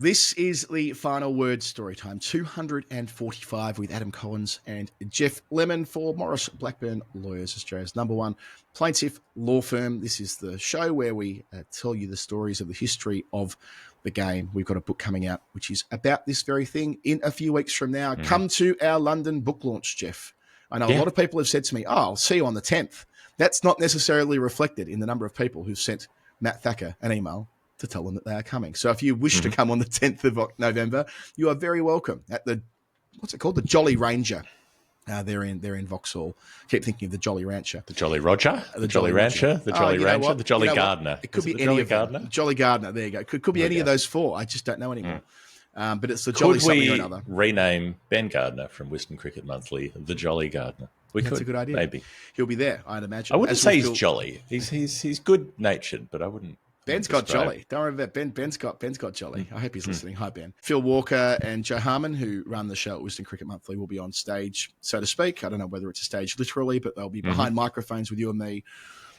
This is the final word story time, 245 with Adam Collins and Jeff Lemon for Maurice Blackburn Lawyers, Australia's #1 plaintiff law firm. This is the show where we tell you the stories of the history of the game. We've got a book coming out which is about this very thing in a few weeks from now. Come to our London book launch, Jeff. I know a lot of people have said to me, I'll see you on the 10th. That's not necessarily reflected in the number of people who've sent Matt Thacker an email to tell them that they are coming. So if you wish to come on the 10th of November, you are very welcome at the, what's it called? The Jolly Ranger. They're in Vauxhall. Keep thinking of the Jolly Rancher. The Jolly Roger? The Jolly Rancher? The Jolly Rancher? The Jolly Gardener? It could be any of them. Jolly Gardener, there you go. Could be any of those four. I just don't know anymore. But it's the Jolly something or another. Could we rename Ben Gardner from Western Cricket Monthly the Jolly Gardener? That's a good idea. Maybe. He'll be there, I'd imagine. I wouldn't say he's jolly. He's good-natured, but I wouldn't. Ben's got jolly. Don't worry about Ben. Ben's got jolly. I hope he's listening. Hi, Ben. Phil Walker and Joe Harmon, who run the show at Western Cricket Monthly, will be on stage, so to speak. I don't know whether it's a stage literally, but they'll be behind microphones with you and me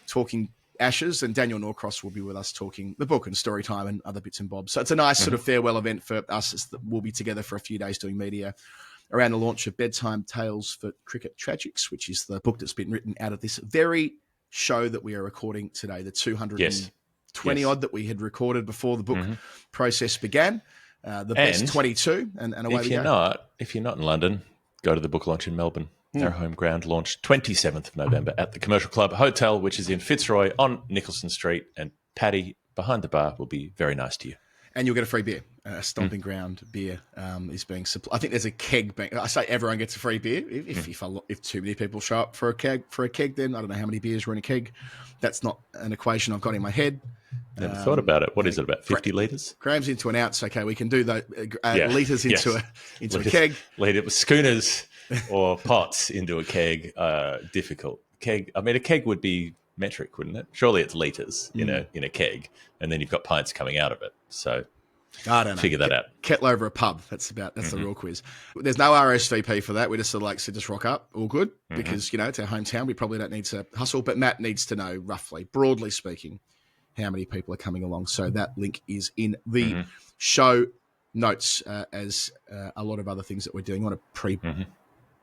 talking Ashes, and Daniel Norcross will be with us talking the book and story time and other bits and bobs. So it's a nice sort of farewell event for us. We'll be together for a few days doing media around the launch of Bedtime Tales for Cricket Tragics, which is the book that's been written out of this very show that we are recording today, the 220 odd that we had recorded before the book process began, the best 22, and away we go. If you're not in London, go to the book launch in Melbourne. Our home ground launch, 27th of November at the Commercial Club Hotel, which is in Fitzroy on Nicholson Street, and Paddy behind the bar will be very nice to you. And you'll get a free beer. A Stomping Ground beer is being supplied. I think there's a keg. I say everyone gets a free beer. If too many people show up for a keg, then I don't know how many beers are in a keg. That's not an equation I've got in my head. Never thought about it. What is it, about 50 litres? Grams into an ounce. Okay, we can do those litres into a keg. Liter with schooners or pots into a keg. Difficult. Keg. I mean, a keg would be metric, wouldn't it? Surely it's litres in a keg, and then you've got pints coming out of it. So I don't know. Figure that out. Kettle over a pub. That's the real quiz. There's no RSVP for that. We just just rock up. All good. Because, it's our hometown. We probably don't need to hustle. But Matt needs to know roughly, broadly speaking, how many people are coming along. So that link is in the show notes, as a lot of other things that we're doing. I want to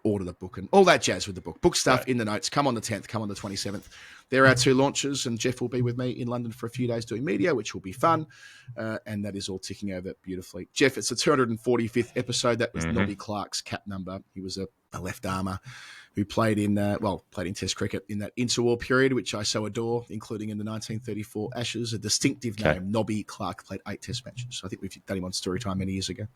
order the book and all that jazz with the book. Book stuff in the notes. Come on the 10th. Come on the 27th. There are 2 launches, and Jeff will be with me in London for a few days doing media, which will be fun. And that is all ticking over beautifully. Jeff, it's the 245th episode. That was Nobby Clark's cap number. He was a left armer who played in Test cricket in that interwar period, which I so adore, including in the 1934 Ashes. A distinctive name, Nobby Clark, played 8 Test matches. I think we've done him on Storytime many years ago.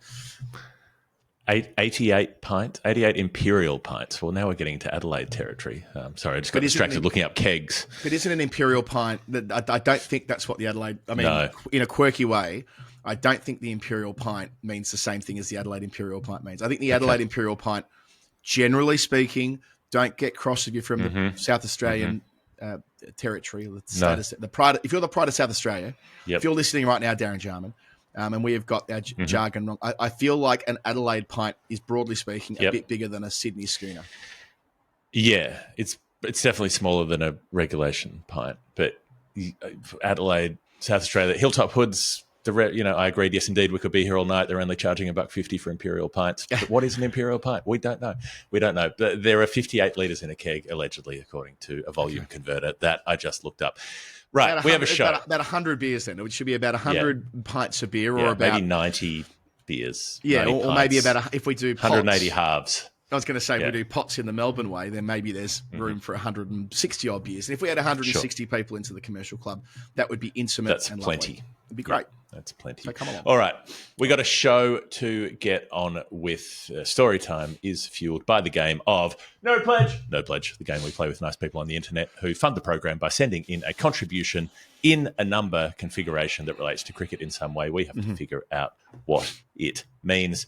88 imperial pints. Well, now we're getting into Adelaide territory. Sorry, I just got distracted looking up kegs. But isn't an imperial pint, I don't think that's what the Adelaide, in a quirky way, I don't think the imperial pint means the same thing as the Adelaide imperial pint means. I think the Adelaide imperial pint, generally speaking, don't get cross if you're from the South Australian territory. Status, the pride. If you're the pride of South Australia, if you're listening right now, Darren Jarman, and we have got our jargon wrong. I feel like an Adelaide pint is, broadly speaking, a bit bigger than a Sydney schooner. Yeah, it's definitely smaller than a regulation pint. But Adelaide, South Australia, Hilltop Hoods, I agreed, yes, indeed, we could be here all night. They're only charging $1.50 for imperial pints. But what is an imperial pint? We don't know. There are 58 litres in a keg, allegedly, according to a volume converter that I just looked up. Right, we have a show. About 100 beers then. It should be about 100 pints of beer, or about maybe 90 beers. Yeah, or maybe about if we do pots, 180 halves. I was going to say, if we do pots in the Melbourne way, then maybe there's room for 160 odd beers. And if we had 160 people into the commercial club, that would be intimate and plenty. Lovely. It'd be great. That's plenty. So come along. All right. We got a show to get on with. Storytime is fueled by the game of No Pledge. No Pledge, the game we play with nice people on the internet who fund the program by sending in a contribution in a number configuration that relates to cricket in some way. We have to figure out what it means.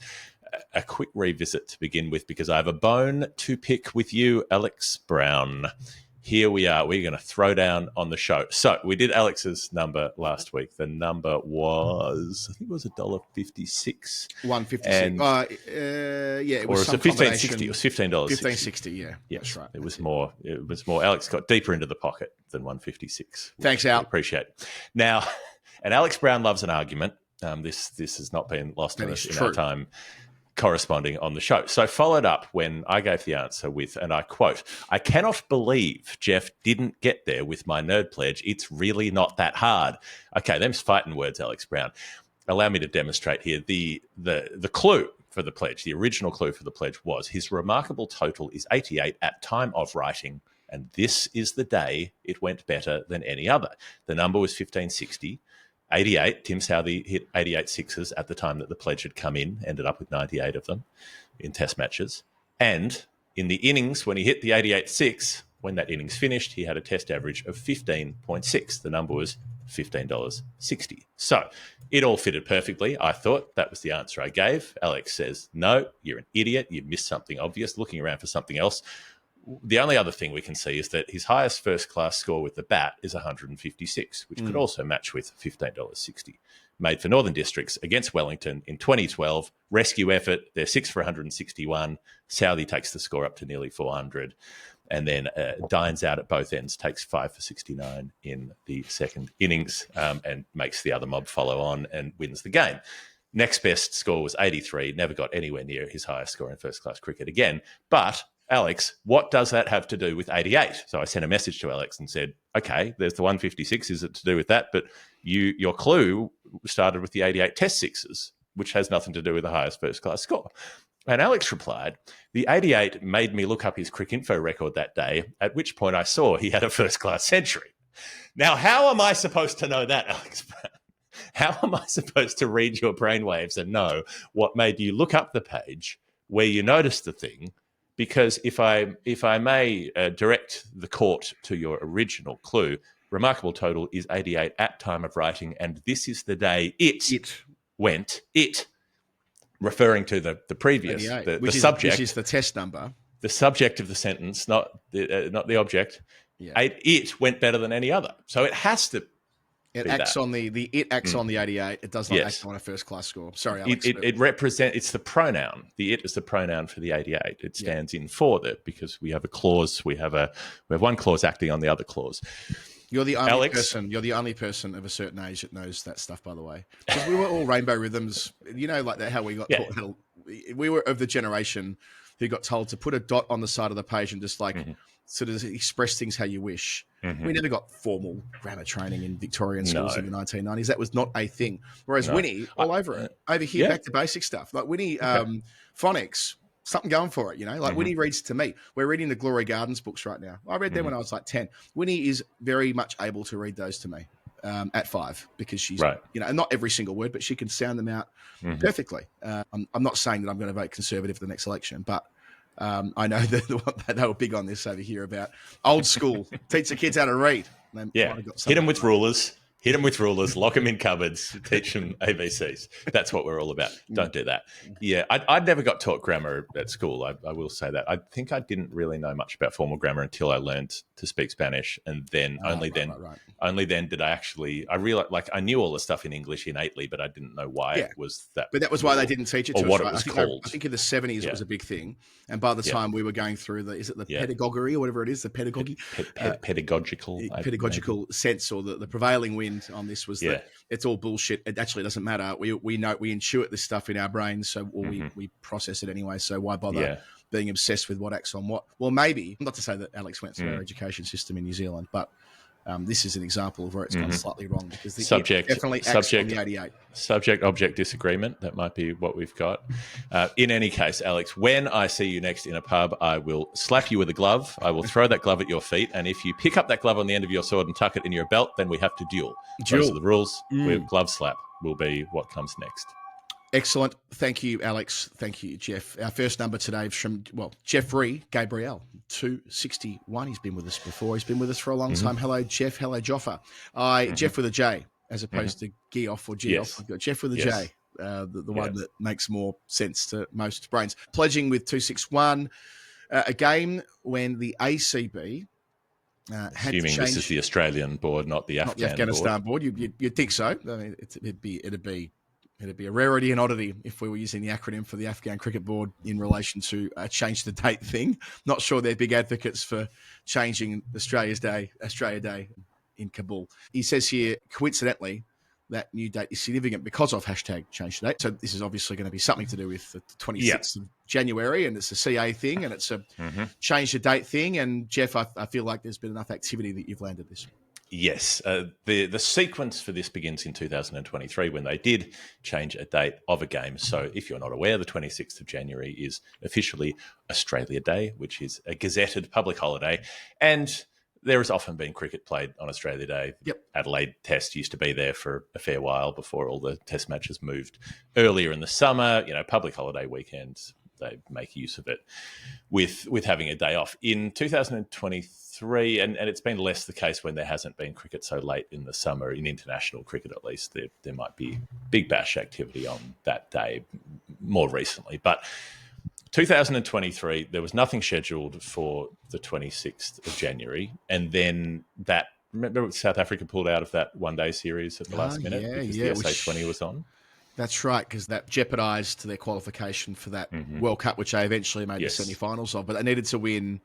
A quick revisit to begin with, because I have a bone to pick with you, Alex Brown. Here we are. We're going to throw down on the show. So we did Alex's number last week. The number was, I think it was $1.56. $1.56. It was some $15.60. It was $15. $15.60. Yeah, yes, that's right. It was more. Alex got deeper into the pocket than $1.56. Thanks, Al. Appreciate it. Now, and Alex Brown loves an argument. This has not been lost on us in true. our time corresponding on the show. So followed up when I gave the answer with, and I quote, "I cannot believe Jeff didn't get there with my nerd pledge. It's really not that hard." Okay, them's fighting words, Alex Brown. Allow me to demonstrate here. The clue for the pledge, the original clue for the pledge was his remarkable total is 88 at time of writing, and this is the day it went better than any other. The number was 1560. 88, Tim Southey hit 88 sixes at the time that the pledge had come in, ended up with 98 of them in test matches. And in the innings, when he hit the 88 six, when that innings finished, he had a test average of 15.6. The number was $15.60. So it all fitted perfectly. I thought that was the answer I gave. Alex says, no, you're an idiot. You missed something obvious, looking around for something else. The only other thing we can see is that his highest first-class score with the bat is 156, which could also match with $15.60. Made for Northern Districts against Wellington in 2012. Rescue effort, they're 6 for 161. Southey takes the score up to nearly 400. And then dines out at both ends, takes 5 for 69 in the second innings and makes the other mob follow on and wins the game. Next best score was 83, never got anywhere near his highest score in first-class cricket again. But Alex, what does that have to do with 88? So I sent a message to Alex and said, okay, there's the 156. Is it to do with that? But your clue started with the 88 test sixes, which has nothing to do with the highest first-class score. And Alex replied, the 88 made me look up his Cricinfo record that day, at which point I saw he had a first-class century. Now, how am I supposed to know that, Alex Brown? How am I supposed to read your brainwaves and know what made you look up the page where you noticed the thing? Because if I may direct the court to your original clue, remarkable total is 88 at time of writing, and this is the day it went, referring to the previous, the subject. Which is the test number. The subject of the sentence, not the object. Yeah. It went better than any other. So it has to. It acts on the it acts on the 88. It does not act on a first class score. Sorry, Alex. It represents. It's the pronoun. The it is the pronoun for the 88. It stands in for that because we have a clause. We have one clause acting on the other clause. You're the only Alex? person. You're the only person of a certain age that knows that stuff. By the way, because we were all rainbow rhythms. You know, like that. How we got taught. We were of the generation who got told to put a dot on the side of the page and just like sort of express things how you wish. We never got formal grammar training in Victorian schools in the 1990s. That was not a thing. Whereas Winnie, all over it. Over here, back to basic stuff. Like Winnie, phonics, something going for it, you know? Like Winnie reads to me. We're reading the Glory Gardens books right now. I read them when I was like 10. Winnie is very much able to read those to me at 5 because she's, you know, not every single word, but she can sound them out perfectly. I'm not saying that I'm going to vote Conservative for the next election, but I know that they were big on this over here about old school, teach the kids how to read. Hit them with rulers. Hit them with rulers, lock them in cupboards, teach them ABCs. That's what we're all about. Don't do that. Yeah, I never got taught grammar at school. I will say that. I think I didn't really know much about formal grammar until I learned to speak Spanish, and then only then did I actually. I realized, like, I knew all the stuff in English innately, but I didn't know why it was that. But that was why they didn't teach it to or us. what it was called. I think in the 70s it was a big thing, and by the time we were going through the pedagogy or whatever it is, the pedagogy, pedagogical sense or the prevailing wind on this was that it's all bullshit. It actually doesn't matter. We know, we intuit this stuff in our brains, so we process it anyway. So why bother being obsessed with what acts on what? Well, maybe, not to say that Alex went through our education system in New Zealand, but this is an example of where it's gone slightly wrong because the subject definitely acts on the 88. Subject-object disagreement, that might be what we've got. In any case, Alex, when I see you next in a pub, I will slap you with a glove. I will throw that glove at your feet, and if you pick up that glove on the end of your sword and tuck it in your belt, then we have to duel. Those are the rules. Glove slap will be what comes next. Excellent. Thank you, Alex. Thank you, Jeff. Our first number today is from, Jeffrey Gabriel, 261. He's been with us before. He's been with us for a long time. Hello, Jeff. Hello, Joffa. Jeff with a J as opposed to Geoff or Geoff. I've got Jeff with a J, the one that makes more sense to most brains. Pledging with 261, a game when the ACB had Assuming to change. This is the Australian board, not the Afghanistan board. You'd think so. I mean, it'd be a rarity and oddity if we were using the acronym for the Afghan Cricket Board in relation to a change the date thing. Not sure they're big advocates for changing Australia Day in Kabul. He says here, coincidentally, that new date is significant because of hashtag change the date. So this is obviously going to be something to do with the 26th of January, and it's a CA thing, and it's a change the date thing. And Jeff, I feel like there's been enough activity that you've landed this. Yes, the sequence for this begins in 2023 when they did change a date of a game. So if you're not aware, the 26th of January is officially Australia Day, which is a gazetted public holiday. And there has often been cricket played on Australia Day. Yep. Adelaide Test used to be there for a fair while before all the Test matches moved earlier in the summer. Public holiday weekends, they make use of it with having a day off. In 2023, and it's been less the case when there hasn't been cricket so late in the summer, in international cricket at least, there might be Big Bash activity on that day more recently. But 2023, there was nothing scheduled for the 26th of January. And then remember South Africa pulled out of that one-day series at the last minute because the SA20 was on? That's right, because that jeopardised their qualification for that World Cup, which they eventually made the semi-finals of. But they needed to win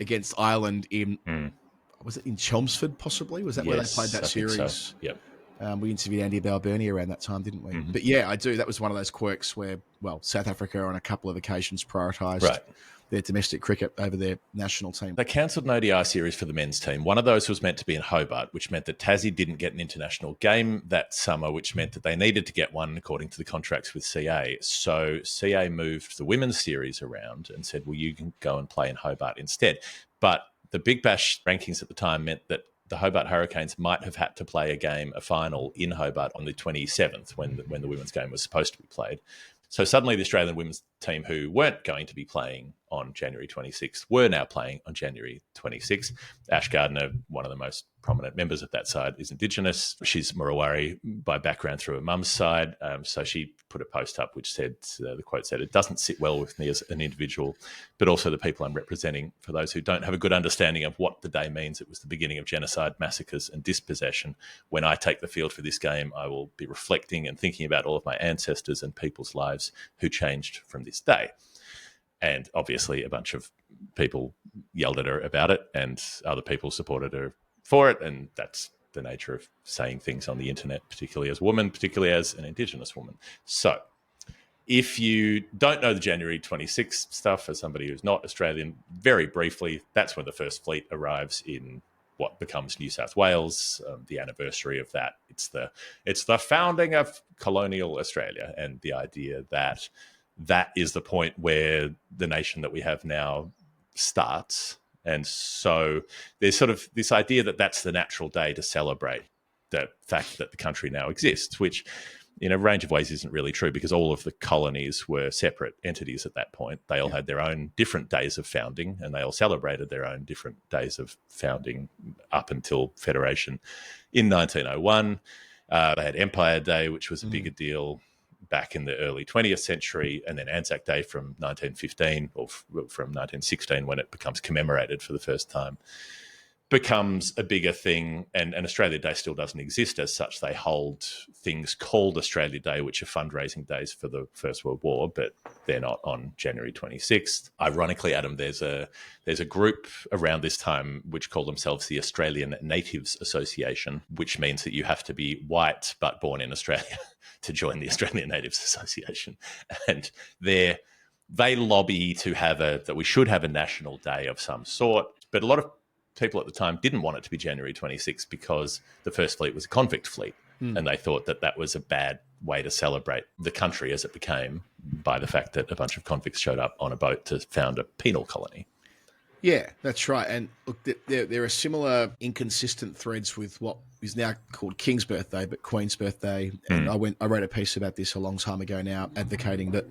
against Ireland in, was it in Chelmsford possibly? Was that where they played that series? So. Yep. We interviewed Andy Balbirnie around that time, didn't we? But yeah, I do. That was one of those quirks where, South Africa on a couple of occasions prioritised their domestic cricket over their national team. They cancelled an ODI series for the men's team. One of those was meant to be in Hobart, which meant that Tassie didn't get an international game that summer, which meant that they needed to get one according to the contracts with CA. So CA moved the women's series around and said, well, you can go and play in Hobart instead. But the Big Bash rankings at the time meant that the Hobart Hurricanes might have had to play a final in Hobart on the 27th when the women's game was supposed to be played. So suddenly the Australian women's team, who weren't going to be playing on January 26th, were now playing on January 26th. Ash Gardner, one of the most prominent members of that side, is Indigenous. She's Murrawari by background through her mum's side. So she put a post up which said, the quote said, "It doesn't sit well with me as an individual, but also the people I'm representing. For those who don't have a good understanding of what the day means, it was the beginning of genocide, massacres and dispossession. When I take the field for this game, I will be reflecting and thinking about all of my ancestors and people's lives who changed from this day." And obviously a bunch of people yelled at her about it and other people supported her for it. And that's the nature of saying things on the internet, particularly as a woman, particularly as an Indigenous woman. So if you don't know the January 26th stuff, as somebody who's not Australian, very briefly, that's when the first fleet arrives in what becomes New South Wales, the anniversary of that. It's the founding of colonial Australia, and the idea that is the point where the nation that we have now starts. And so there's sort of this idea that that's the natural day to celebrate the fact that the country now exists, which in a range of ways isn't really true because all of the colonies were separate entities at that point. They all had their own different days of founding and they all celebrated their own different days of founding up until Federation in 1901. They had Empire Day, which was a bigger deal back in the early 20th century, and then Anzac Day from 1915 or from 1916 when it becomes commemorated for the first time, becomes a bigger thing. And Australia Day still doesn't exist as such. They hold things called Australia Day, which are fundraising days for the First World War, but they're not on January 26th. Ironically, Adam, there's a group around this time which call themselves the Australian Natives Association, which means that you have to be white but born in Australia to join the Australian Natives Association. And they lobby to have that we should have a national day of some sort. But a lot of people at the time didn't want it to be January 26th because the first fleet was a convict fleet. And they thought that was a bad way to celebrate the country as it became by the fact that a bunch of convicts showed up on a boat to found a penal colony. Yeah, that's right. And look, there are similar inconsistent threads with what is now called King's Birthday, but Queen's Birthday. And I wrote a piece about this a long time ago now, advocating that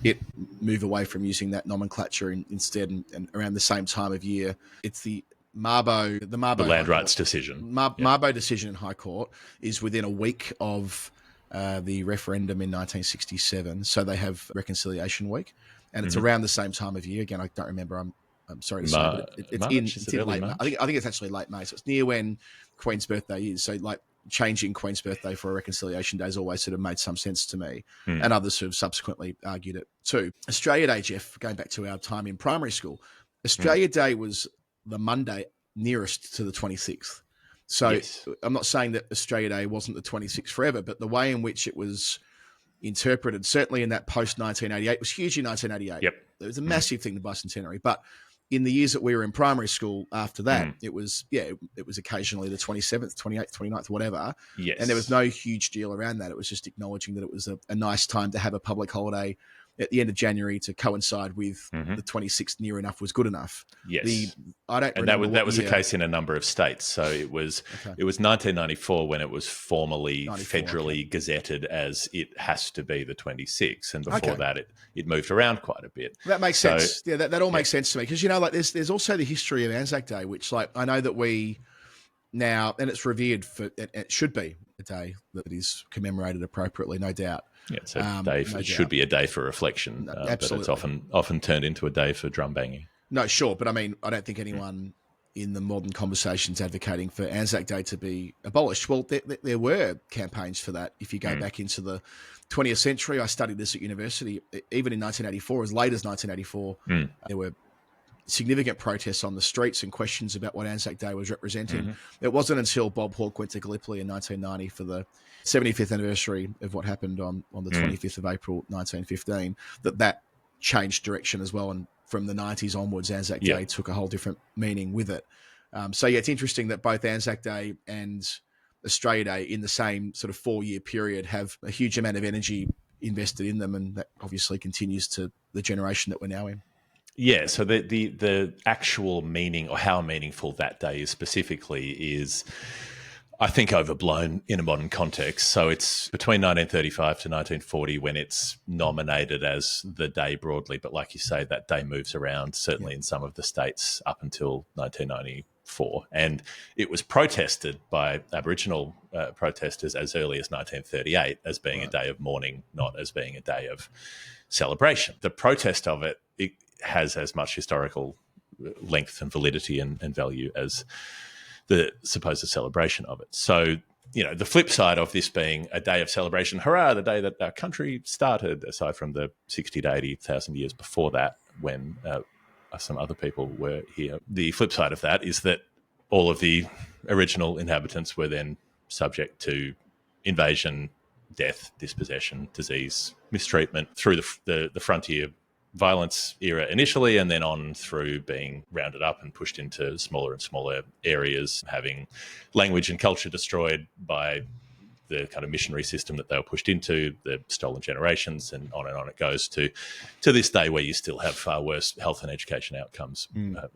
it move away from using that nomenclature instead. And around the same time of year, it's the land rights decision. Mabo decision in High Court is within a week of the referendum in 1967. So they have Reconciliation Week, and it's around the same time of year. Again, I don't remember. I'm sorry to say, but it's in late May. I think it's actually late May, so it's near when Queen's Birthday is. So like changing Queen's Birthday for a Reconciliation Day has always sort of made some sense to me, and others have subsequently argued it too. Australia Day, Jeff, going back to our time in primary school, Australia Day was the Monday nearest to the 26th. So Yes. I'm not saying that Australia Day wasn't the 26th forever, but the way in which it was interpreted, certainly in that post-1988, was huge in 1988. Yep. It was a massive thing, the bicentenary. But in the years that we were in primary school after that, it was occasionally the 27th, 28th, 29th, whatever. Yes. And there was no huge deal around that. It was just acknowledging that it was a nice time to have a public holiday at the end of January to coincide with the 26th. Near enough was good enough. Yes. And that was the case in a number of states. So it was 1994 when it was formally federally gazetted as it has to be the 26th, and before that it moved around quite a bit. That makes sense. Yeah, that all makes sense to me, because there's also the history of Anzac Day, which I know that we now, and it's revered for, it should be a day that is commemorated appropriately, no doubt. Yeah, it's a day. It should be a day for reflection, but it's often turned into a day for drum banging. No, sure, but I mean, I don't think anyone in the modern conversation's advocating for Anzac Day to be abolished. Well, there were campaigns for that. If you go back into the 20th century, I studied this at university. Even in 1984, as late as 1984, there were significant protests on the streets and questions about what Anzac Day was representing. It wasn't until Bob Hawke went to Gallipoli in 1990 for the 75th anniversary of what happened on the 25th of April 1915 that changed direction as well. And from the 90s onwards, Anzac Day took a whole different meaning with it. It's interesting that both Anzac Day and Australia Day in the same sort of 4-year period have a huge amount of energy invested in them, and that obviously continues to the generation that we're now in. Yeah, so the actual meaning, or how meaningful that day is specifically, is, I think, overblown in a modern context. So it's between 1935 to 1940 when it's nominated as the day broadly. But like you say, that day moves around, certainly in some of the states, up until 1994. And it was protested by Aboriginal protesters as early as 1938 as being a day of mourning, not as being a day of celebration. The protest of it has as much historical length and validity and value as the supposed celebration of it. So, the flip side of this being a day of celebration, hurrah, the day that our country started, aside from the 60 to 80,000 years before that when some other people were here. The flip side of that is that all of the original inhabitants were then subject to invasion, death, dispossession, disease, mistreatment through the frontier violence era initially, and then on through being rounded up and pushed into smaller and smaller areas, having language and culture destroyed by the kind of missionary system that they were pushed into, the stolen generations, and on it goes to this day, where you still have far worse health and education outcomes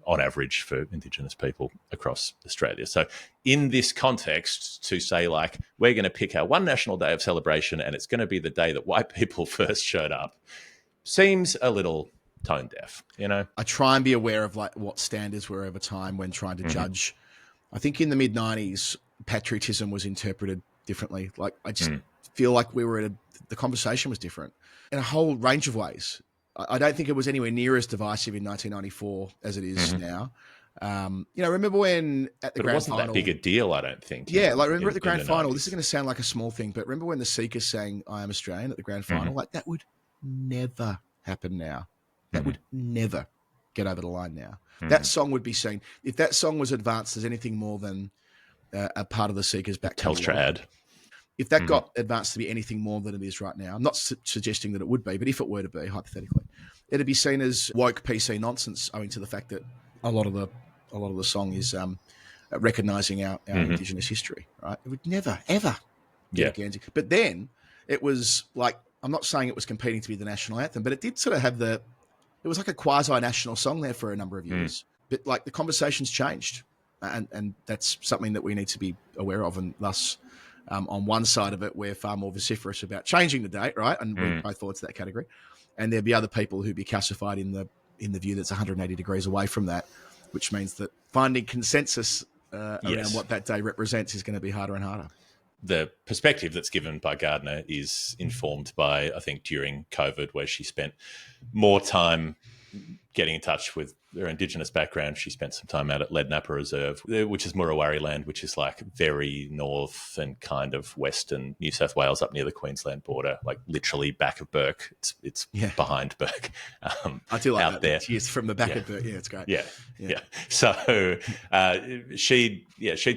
on average for Indigenous people across Australia. So in this context, to say, we're going to pick our one national day of celebration and it's going to be the day that white people first showed up, seems a little tone deaf, I try and be aware of what standards were over time when trying to judge. I think in the mid-90s, patriotism was interpreted differently. I just feel like we were the conversation was different in a whole range of ways. I don't think it was anywhere near as divisive in 1994 as it is now. Remember when at the grand final... It wasn't that big a deal, I don't think. Yeah, remember at the grand final, this is going to sound like a small thing, but remember when the Seekers sang I Am Australian at the grand final? That would never happen now. That would never get over the line now. That song would be seen. If that song was advanced as anything more than a part of the Seekers back Telstra ad. If that got advanced to be anything more than it is right now, I'm not suggesting that it would be, but if it were to be, hypothetically, it'd be seen as woke PC nonsense, owing to the fact that a lot of the song is recognising our Indigenous history. Right? It would never ever get a Guernsey. But then it was I'm not saying it was competing to be the national anthem, but it did sort of have it was like a quasi-national song there for a number of years. But the conversation's changed, and that's something that we need to be aware of, and thus on one side of it, we're far more vociferous about changing the date, right? And we both fall into that category. And there'd be other people who'd be calcified in the view that's 180 degrees away from that, which means that finding consensus around what that day represents is going to be harder and harder. The perspective that's given by Gardner is informed by, I think, during COVID, where she spent more time getting in touch with her Indigenous background, she spent some time out at Leadnapper Reserve, which is Murruwarri land, which is like very north and kind of western New South Wales up near the Queensland border, like literally back of Bourke. It's behind Bourke. I do like out that. there. Cheers from the back of Bourke. Yeah, it's great. Yeah. So she'd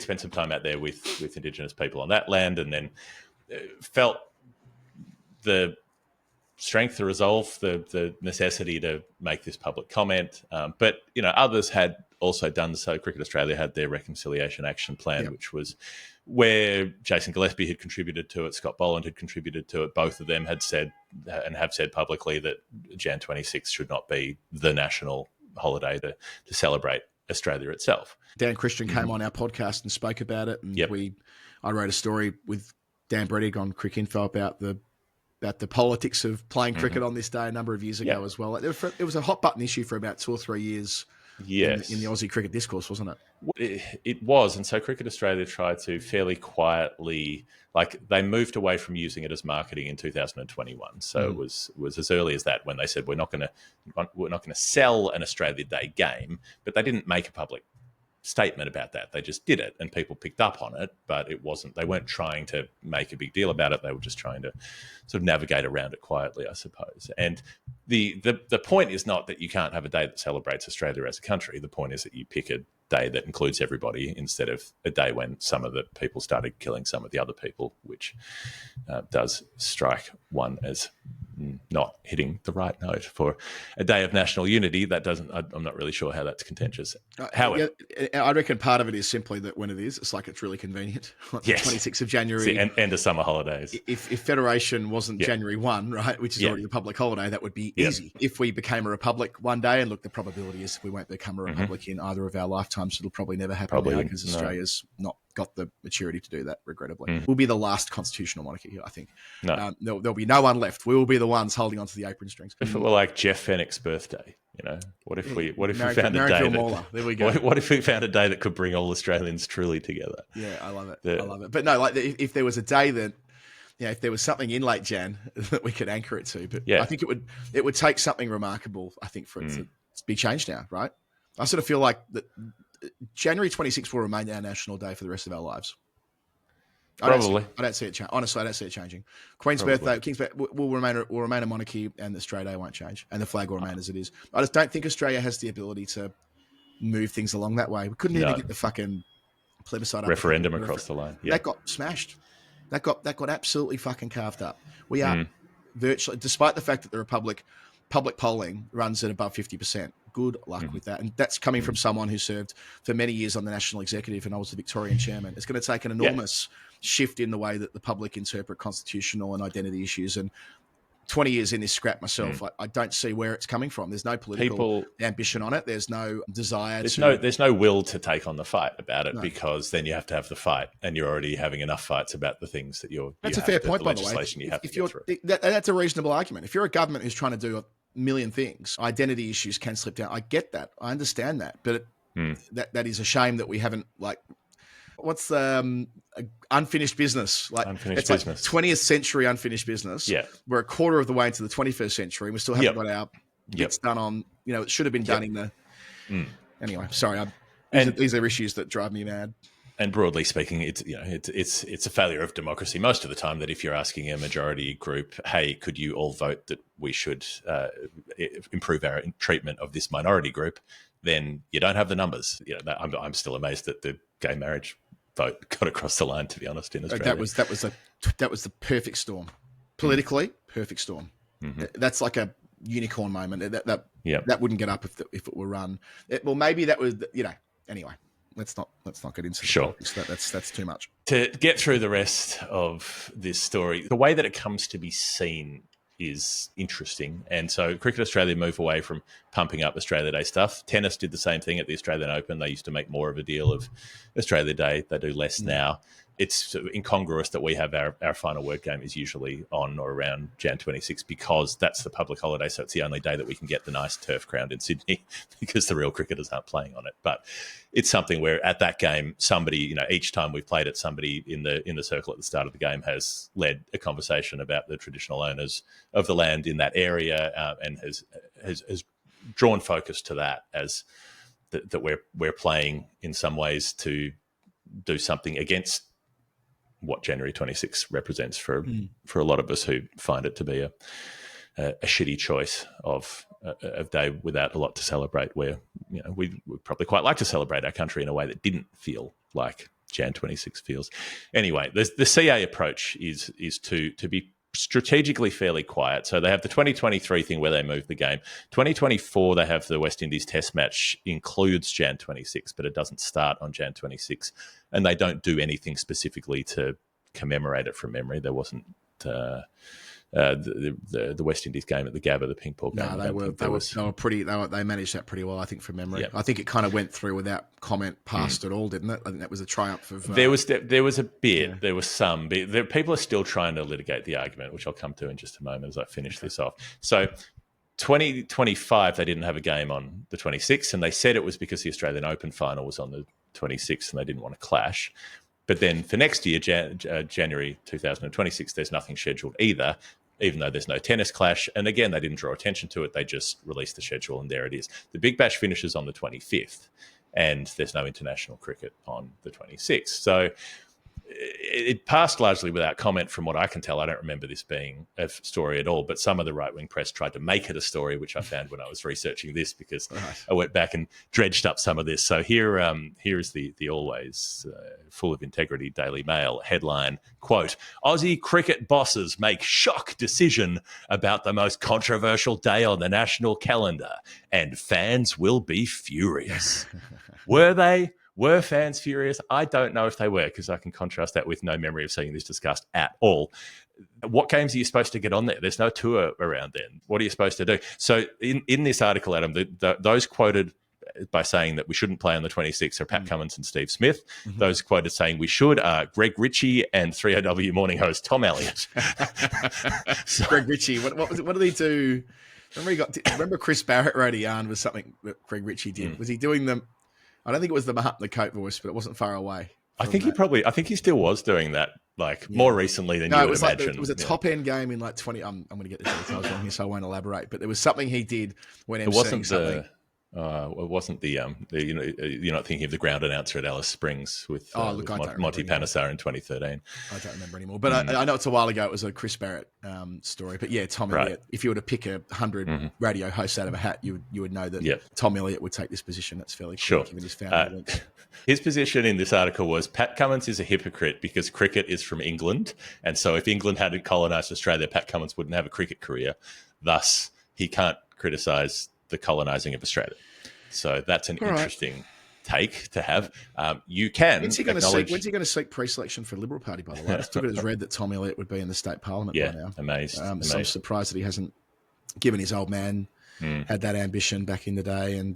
spent some time out there with Indigenous people on that land, and then felt the strength, the resolve, the necessity to make this public comment. But, others had also done so. Cricket Australia had their Reconciliation Action Plan, which was where Jason Gillespie had contributed to it, Scott Boland had contributed to it. Both of them had said and have said publicly that Jan 26 should not be the national holiday to celebrate Australia itself. Dan Christian came on our podcast and spoke about it. And I wrote a story with Dan Brettig on Cricinfo about the politics of playing cricket on this day a number of years ago as well. It was a hot button issue for about 2 or 3 years in the Aussie cricket discourse, wasn't it? It was. And so Cricket Australia tried to fairly quietly, they moved away from using it as marketing in 2021. So it was as early as that when they said we're not going to sell an Australia Day game, but they didn't make a public statement about that. They just did it and people picked up on it, but they weren't trying to make a big deal about it. They were just trying to sort of navigate around it quietly, I suppose. And the point is not that you can't have a day that celebrates Australia as a country. The point is that you pick a day that includes everybody instead of a day when some of the people started killing some of the other people, which does strike one as not hitting the right note for a day of national unity. That doesn't. I'm not really sure how that's contentious. However, I reckon part of it is simply that when it's like it's really convenient. Like the 26th of January and end of summer holidays. If Federation wasn't January 1, right, which is already a public holiday, that would be easy. If we became a republic one day, and look, the probability is if we won't become a republic in either of our lifetimes, it'll probably never happen now because Australia's not got the maturity to do that, regrettably. We'll be the last constitutional monarchy here, I think. No. There'll be no one left. We will be the ones holding onto the apron strings. If it were like Jeff Fenwick's birthday, what if we found a day that, there we go. What if we found a day that could bring all Australians truly together? Yeah, I love it. I love it. But no, if there was a day that, if there was something in late Jan that we could anchor it to, but I think it would take something remarkable, I think, for it to be changed now, right? I sort of feel like that January 26th will remain our national day for the rest of our lives. Probably. I don't see it. Honestly, I don't see it changing. King's birthday will remain a monarchy, and the Australia Day won't change, and the flag will remain as it is. I just don't think Australia has the ability to move things along that way. We couldn't even get the fucking plebiscite referendum across the line. That got smashed. That got absolutely fucking carved up. We are virtually, despite the fact that the Republic public polling runs at above 50%. Good luck with that. And that's coming from someone who served for many years on the National Executive, and I was the Victorian chairman. It's going to take an enormous shift in the way that the public interpret constitutional and identity issues. And 20 years in this scrap myself, I don't see where it's coming from. There's no political ambition on it. There's no desire. There's no will to take on the fight about it, because then you have to have the fight, and you're already having enough fights about the things that That's a fair point, by the way. That's a reasonable argument. If you're a government who's trying to do a million things, identity issues can slip down. I get that. I understand that. But that is a shame that we haven't, what's unfinished business? It's 20th century unfinished business. Yeah. We're a quarter of the way into the 21st century, and we still haven't got our bits done on, it should have been done in the... Anyway, sorry. These are issues that drive me mad. And broadly speaking, it's a failure of democracy most of the time that if you're asking a majority group, hey, could you all vote that we should improve our treatment of this minority group, then you don't have the numbers. I'm still amazed that the gay marriage vote got across the line, to be honest, in Australia. That was the perfect storm. Politically, perfect storm. Mm-hmm. That's like a unicorn moment. That wouldn't get up if it were run. Maybe that was, anyway. Let's not get into politics. That's too much. To get through the rest of this story, the way that it comes to be seen is interesting. And so Cricket Australia moved away from pumping up Australia Day stuff. Tennis did the same thing at the Australian Open. They used to make more of a deal of Australia Day. They do less now. It's sort of incongruous that we have our final word game is usually on or around Jan 26 because that's the public holiday. So it's the only day that we can get the nice turf ground in Sydney because the real cricketers aren't playing on it. But it's something where at that game, somebody, each time we've played it, somebody in the circle at the start of the game has led a conversation about the traditional owners of the land in that area and has drawn focus to that as that we're playing in some ways to do something against what January 26 represents for a lot of us who find it to be a shitty choice of a day without a lot to celebrate, where we would probably quite like to celebrate our country in a way that didn't feel like Jan 26 feels. Anyway, the CA approach is to be strategically fairly quiet. So they have the 2023 thing where they move the game. 2024, they have the West Indies Test match, includes Jan 26, but it doesn't start on Jan 26, and they don't do anything specifically to commemorate it from memory. There wasn't the West Indies game at the Gabba, the pink ball game. No, they were pretty. They managed that pretty well, I think, from memory. Yep. I think it kind of went through without comment past it all, didn't it? I think that was a triumph of. There was a bit. Yeah. There was some. People are still trying to litigate the argument, which I'll come to in just a moment as I finish this off. So, 2025, they didn't have a game on the 26th, and they said it was because the Australian Open final was on the 26th, and they didn't want to clash. But then for next year, January 2026, there's nothing scheduled either, even though there's no tennis clash. And again, they didn't draw attention to it. They just released the schedule, and there it is. The Big Bash finishes on the 25th, and there's no international cricket on the 26th. So it passed largely without comment from what I can tell. I don't remember this being a story at all, but some of the right-wing press tried to make it a story, which I found when I was researching this, because I went back and dredged up some of this. So here is the always full of integrity Daily Mail headline, quote, Aussie cricket bosses make shock decision about the most controversial day on the national calendar, and fans will be furious. Were they? Were fans furious? I don't know if they were, because I can contrast that with no memory of seeing this discussed at all. What games are you supposed to get on there? There's no tour around then. What are you supposed to do? So in this article, Adam, those quoted by saying that we shouldn't play on the 26th are Pat Cummins and Steve Smith. Mm-hmm. Those quoted saying we should are Greg Ritchie and 3AW morning host Tom Elliott. Greg Ritchie, what did he do? Remember Chris Barrett wrote a yarn with something that Greg Ritchie did? Was he doing them? I don't think it was the Mahatma Coat voice, but it wasn't far away. I think he still was doing that, more recently than you would imagine. It was a top end game in 20. I'm going to get the details wrong here, so I won't elaborate. But there was something he did when emceeing something. It wasn't the you're not thinking of the ground announcer at Alice Springs with Monty Panesar in 2013. I don't remember anymore, but I know it's a while ago. It was a Chris Barrett story, but yeah, Tom Elliott. If you were to pick 100 radio hosts out of a hat, you would know that Tom Elliott would take this position. That's fairly clear, given his family links. His position in this article was Pat Cummins is a hypocrite because cricket is from England, and so if England hadn't colonised Australia, Pat Cummins wouldn't have a cricket career. Thus, he can't criticise the colonising of Australia. So that's an interesting take to have. You can When's he going to seek pre-selection for the Liberal Party, by the way? I took it as read that Tom Elliott would be in the state parliament by now. Amazed. So I'm surprised that he hasn't, given his old man had that ambition back in the day, and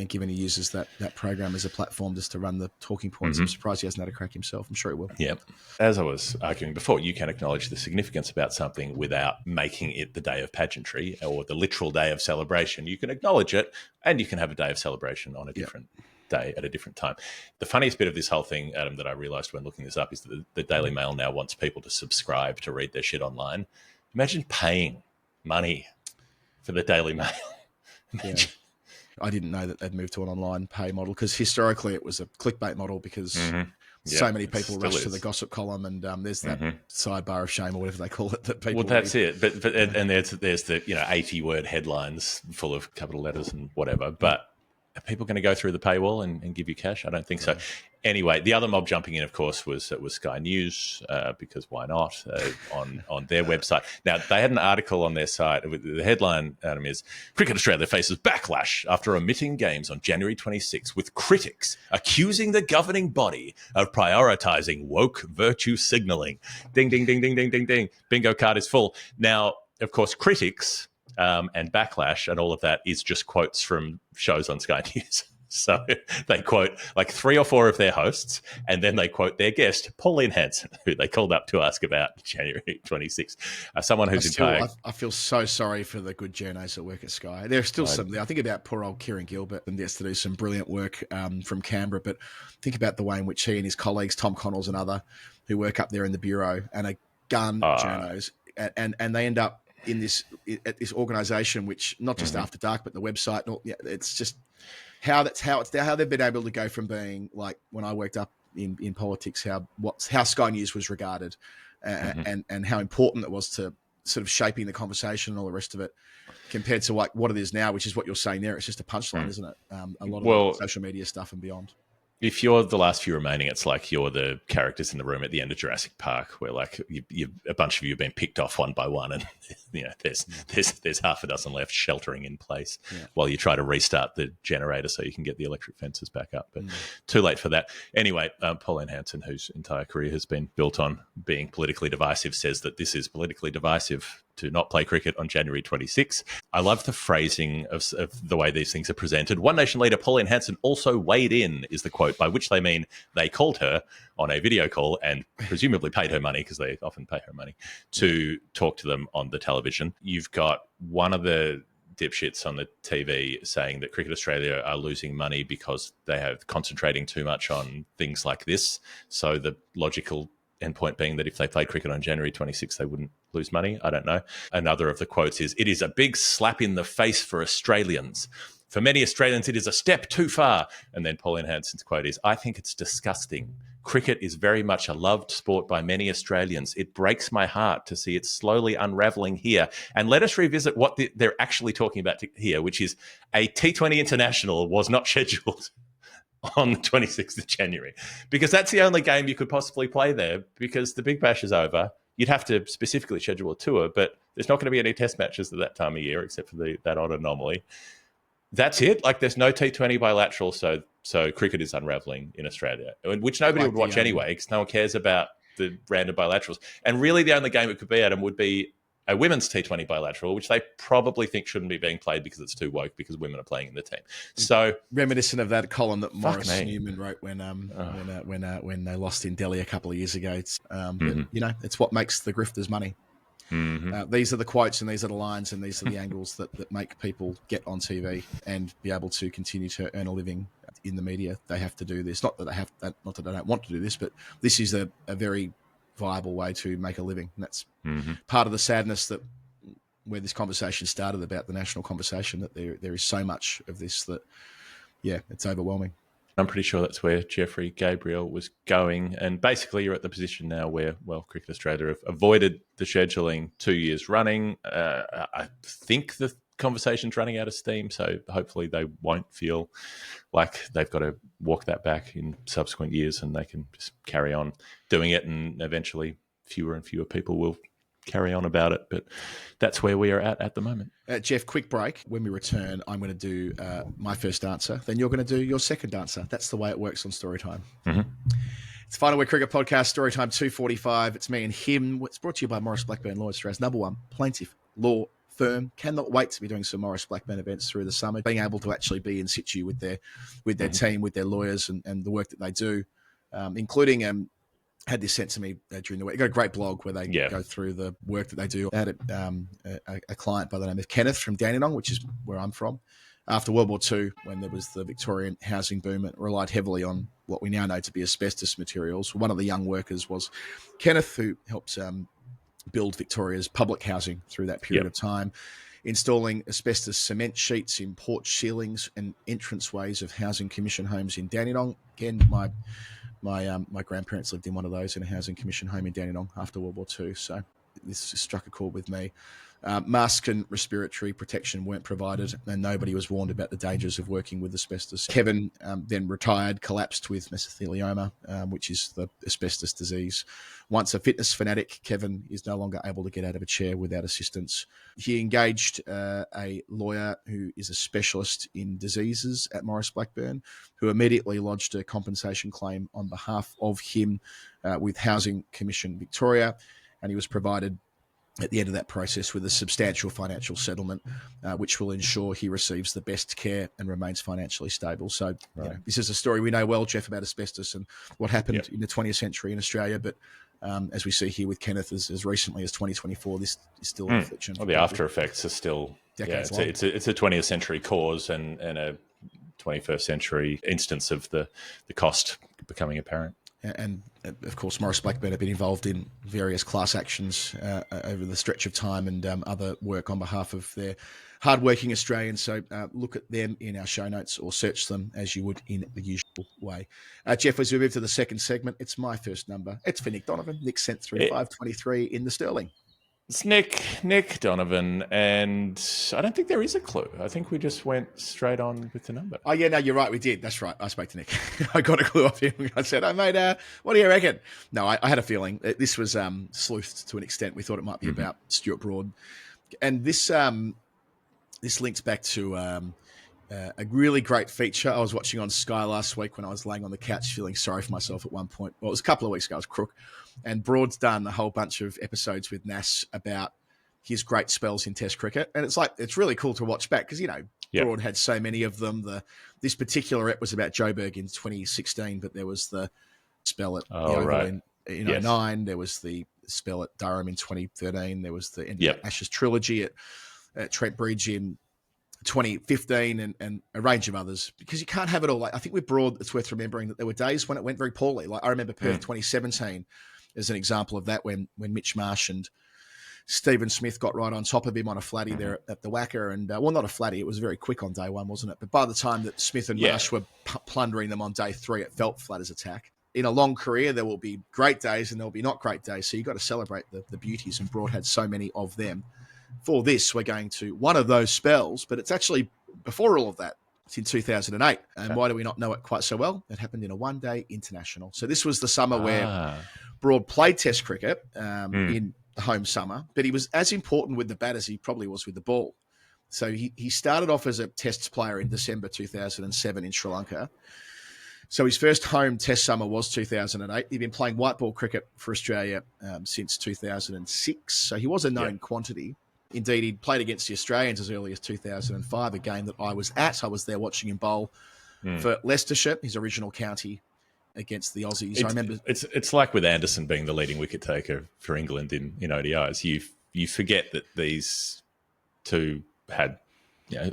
given he uses that program as a platform just to run the talking points. I'm surprised he hasn't had a crack himself. I'm sure he will. Yeah. As I was arguing before, you can acknowledge the significance about something without making it the day of pageantry or the literal day of celebration. You can acknowledge it, and you can have a day of celebration on a different day at a different time. The funniest bit of this whole thing, Adam, that I realised when looking this up is that the Daily Mail now wants people to subscribe to read their shit online. Imagine paying money for the Daily Mail. I didn't know that they'd moved to an online pay model, because historically it was a clickbait model, because so many people rush to the gossip column, and there's that sidebar of shame or whatever they call it that people. Well, that's it. But there's the 80-word headlines full of capital letters and whatever. But are people going to go through the paywall and give you cash? I don't think so. Anyway, the other mob jumping in, of course, was Sky News, because why not, on their website. Now, they had an article on their site. The headline, Adam, is Cricket Australia faces backlash after omitting games on January 26, with critics accusing the governing body of prioritising woke virtue signalling. Ding, ding, ding, ding, ding, ding, ding. Bingo card is full. Now, of course, critics and backlash and all of that is just quotes from shows on Sky News. So they quote like 3 or 4 of their hosts, and then they quote their guest, Pauline Hanson, who they called up to ask about January 26th. Someone who's in paying. I feel so sorry for the good journos that work at Sky. There's still some. I think about poor old Kieran Gilbert, and gets to do some brilliant work from Canberra. But think about the way in which he and his colleagues, Tom Connell's and other, who work up there in the bureau and are gun journos, and they end up in this at this organisation, which not just After Dark, but the website. And all, yeah, it's just how they've been able to go from being like when I worked up in politics, how Sky News was regarded, and how important it was to sort of shaping the conversation and all the rest of it, compared to like what it is now, which is what you're saying there. It's just a punchline, isn't it? A lot of the social media stuff and beyond. If you're the last few remaining, it's like you're the characters in the room at the end of Jurassic Park, where like a bunch of you have been picked off one by one, and there's half a dozen left sheltering in place while you try to restart the generator so you can get the electric fences back up. But too late for that. Anyway, Pauline Hanson, whose entire career has been built on being politically divisive, says that this is politically divisive to not play cricket on January 26. I love the phrasing of the way these things are presented. One Nation leader Pauline Hanson also weighed in, is the quote, by which they mean they called her on a video call and presumably paid her money, because they often pay her money, to talk to them on the television. You've got one of the dipshits on the TV saying that Cricket Australia are losing money because they have concentrating too much on things like this. So the logical endpoint being that if they played cricket on January 26th, they wouldn't lose money. I don't know. Another of the quotes is, "It is a big slap in the face for Australians. For many Australians, it is a step too far." And then Pauline Hanson's quote is, "I think it's disgusting. Cricket is very much a loved sport by many Australians. It breaks my heart to see it slowly unravelling here." And let us revisit what they're actually talking about here, which is a T20 international was not scheduled on the 26th of January, because that's the only game you could possibly play there, because the Big Bash is over. You'd have to specifically schedule a tour, but there's not going to be any test matches at that time of year except for that odd anomaly. That's it. Like, there's no T20 bilateral, so cricket is unravelling in Australia, which nobody would watch anyway, because no one cares about the random bilaterals. And really the only game it could be, Adam, would be a women's T20 bilateral, which they probably think shouldn't be being played because it's too woke, because women are playing in the team. So reminiscent of that column that Maurice Newman wrote when they lost in Delhi a couple of years ago. But, it's what makes the grifters money. These are the quotes and these are the lines and these are the angles that make people get on TV and be able to continue to earn a living in the media. They have to do this. Not that they don't want to do this, but this is a very viable way to make a living. And that's part of the sadness that where this conversation started about the national conversation, that there is so much of this that, it's overwhelming. I'm pretty sure that's where Jeffrey Gabriel was going. And basically you're at the position now where, Cricket Australia have avoided the scheduling 2 years running. I think the conversation's running out of steam, so hopefully they won't feel like they've got to walk that back in subsequent years, and they can just carry on doing it, and eventually fewer and fewer people will carry on about it. But that's where we are at the moment. Jeff, quick break. When we return, I'm going to do my first answer. Then you're going to do your second answer. That's the way it works on Storytime. It's the Final Week Cricket Podcast, Storytime 245. It's me and him. It's brought to you by Maurice Blackburn Lawyers, Australia's #1 plaintiff law firm. Cannot wait to be doing some Maurice Blackburn events through the summer, being able to actually be in situ with their team, with their lawyers and the work that they do, including had this sent to me during the week. They've got a great blog where they go through the work that they do. I had a client by the name of Kenneth from Dandenong, which is where I'm from. After World War II, when there was the Victorian housing boom, it relied heavily on what we now know to be asbestos materials. One of the young workers was Kenneth, who helped build Victoria's public housing through that period of time, installing asbestos cement sheets in porch ceilings and entranceways of housing commission homes in Dandenong. Again, my grandparents lived in one of those, in a housing commission home in Dandenong after World War II. So this struck a chord with me. Mask and respiratory protection weren't provided, and nobody was warned about the dangers of working with asbestos. Kevin then retired, collapsed with mesothelioma, which is the asbestos disease. Once a fitness fanatic, Kevin is no longer able to get out of a chair without assistance. He engaged a lawyer who is a specialist in diseases at Maurice Blackburn, who immediately lodged a compensation claim on behalf of him with Housing Commission Victoria, and he was provided at the end of that process with a substantial financial settlement, which will ensure he receives the best care and remains financially stable. So this is a story we know well, Jeff, about asbestos and what happened in the 20th century in Australia. But as we see here with Kenneth, as recently as 2024, this is still an affliction. Well, the after effects are still decades long. It's a 20th century cause and a 21st century instance of the cost becoming apparent. And of course, Maurice Blackburn have been involved in various class actions over the stretch of time and other work on behalf of their hardworking Australians. So look at them in our show notes or search them as you would in the usual way. Jeff, as we move to the second segment, it's my first number. It's for Nick Donovan. Nick sent through 523 in the Sterling. It's Nick Donovan, and I don't think there is a clue. I think we just went straight on with the number. Oh, yeah, no, you're right. We did. That's right. I spoke to Nick. I got a clue off him. I said, oh, mate, what do you reckon? No, I had a feeling. This was sleuthed to an extent. We thought it might be about Stuart Broad. And this links back to a really great feature I was watching on Sky last week when I was laying on the couch feeling sorry for myself at one point. Well, it was a couple of weeks ago. I was crook. And Broad's done a whole bunch of episodes with Nas about his great spells in Test cricket. And it's really cool to watch back because, Broad had so many of them. This particular ep was about Joburg in 2016, but there was the spell at in 09. There was the spell at Durham in 2013. There was the End of Ashes trilogy at Trent Bridge in 2015 and a range of others, because you can't have it all. Like, I think with Broad, it's worth remembering that there were days when it went very poorly. Like I remember Perth 2017 as an example of that, when Mitch Marsh and Stephen Smith got right on top of him on a flatty there at the Wacker. And, well, not a flatty. It was very quick on day one, wasn't it? But by the time that Smith and Marsh were plundering them on day three, it felt flat as attack. In a long career, there will be great days and there'll be not great days. So you've got to celebrate the beauties, and Broad had so many of them. For this, we're going to one of those spells, but it's actually before all of that. It's in 2008. And why do we not know it quite so well? It happened in a one-day international. So this was the summer where Broad played Test cricket in the home summer, but he was as important with the bat as he probably was with the ball. So he started off as a Test player in December 2007 in Sri Lanka. So his first home Test summer was 2008. He'd been playing white ball cricket for Australia since 2006. So he was a known quantity. Indeed, he'd played against the Australians as early as 2005, a game that I was at. I was there watching him bowl for Leicestershire, his original county, against the Aussies. I remember it's like with Anderson being the leading wicket taker for England in ODIs. You forget that these two had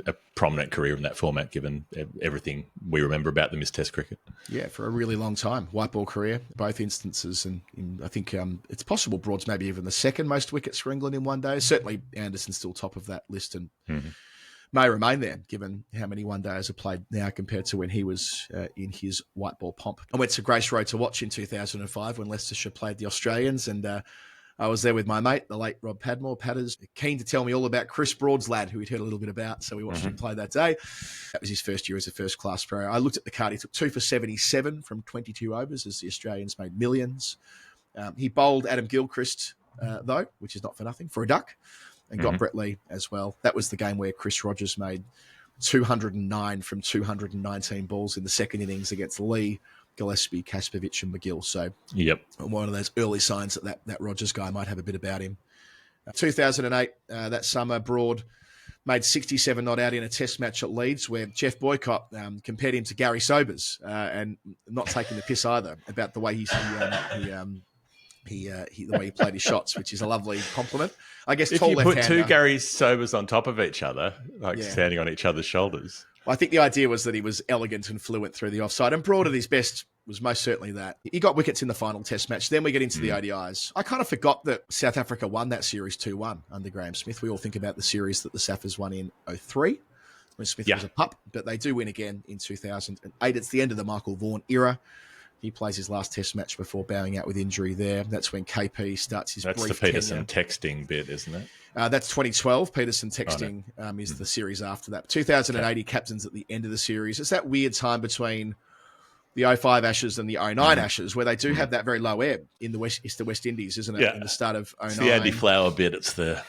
a prominent career in that format, given everything we remember about them is Test cricket. Yeah, for a really long time. White ball career, both instances. And I think it's possible Broad's maybe even the second most wickets for England in one day. Certainly Anderson's still top of that list and may remain there, given how many one-days are played now compared to when he was in his white ball pomp. I went to Grace Road to watch in 2005 when Leicestershire played the Australians, and I was there with my mate, the late Rob Padmore. Padders, keen to tell me all about Chris Broad's lad, who we'd heard a little bit about. So we watched him play that day. That was his first year as a first-class player. I looked at the card. He took 2 for 77 from 22 overs as the Australians made millions. He bowled Adam Gilchrist, though, which is not for nothing, for a duck, and got Brett Lee as well. That was the game where Chris Rogers made 209 from 219 balls in the second innings against Lee, Gillespie, Kaspovich and McGill. So one of those early signs that Rogers guy might have a bit about him. 2008, that summer, Broad made 67 not out in a test match at Leeds where Jeff Boycott compared him to Gary Sobers and not taking the piss either about the way the way he played his shots, which is a lovely compliment. I guess if you put two Gary Sobers on top of each other, standing on each other's shoulders. Well, I think the idea was that he was elegant and fluent through the offside, and Broad at his best was most certainly that. He got wickets in the final test match. Then we get into the ODIs. I kind of forgot that South Africa won that series 2-1 under Graham Smith. We all think about the series that the Saffers won in 2003 when Smith was a pup, but they do win again in 2008. It's the end of the Michael Vaughan era. He plays his last test match before bowing out with injury there. That's when KP starts his brief tenure. That's the Peterson texting bit, isn't it? That's 2012. Peterson texting is the series after that. 2008, he captains at the end of the series. It's that weird time between the 05 Ashes and the 09 Ashes where they do have that very low ebb in the West Indies, isn't it? Yeah. In the start of 09. It's the Andy Flower bit. It's the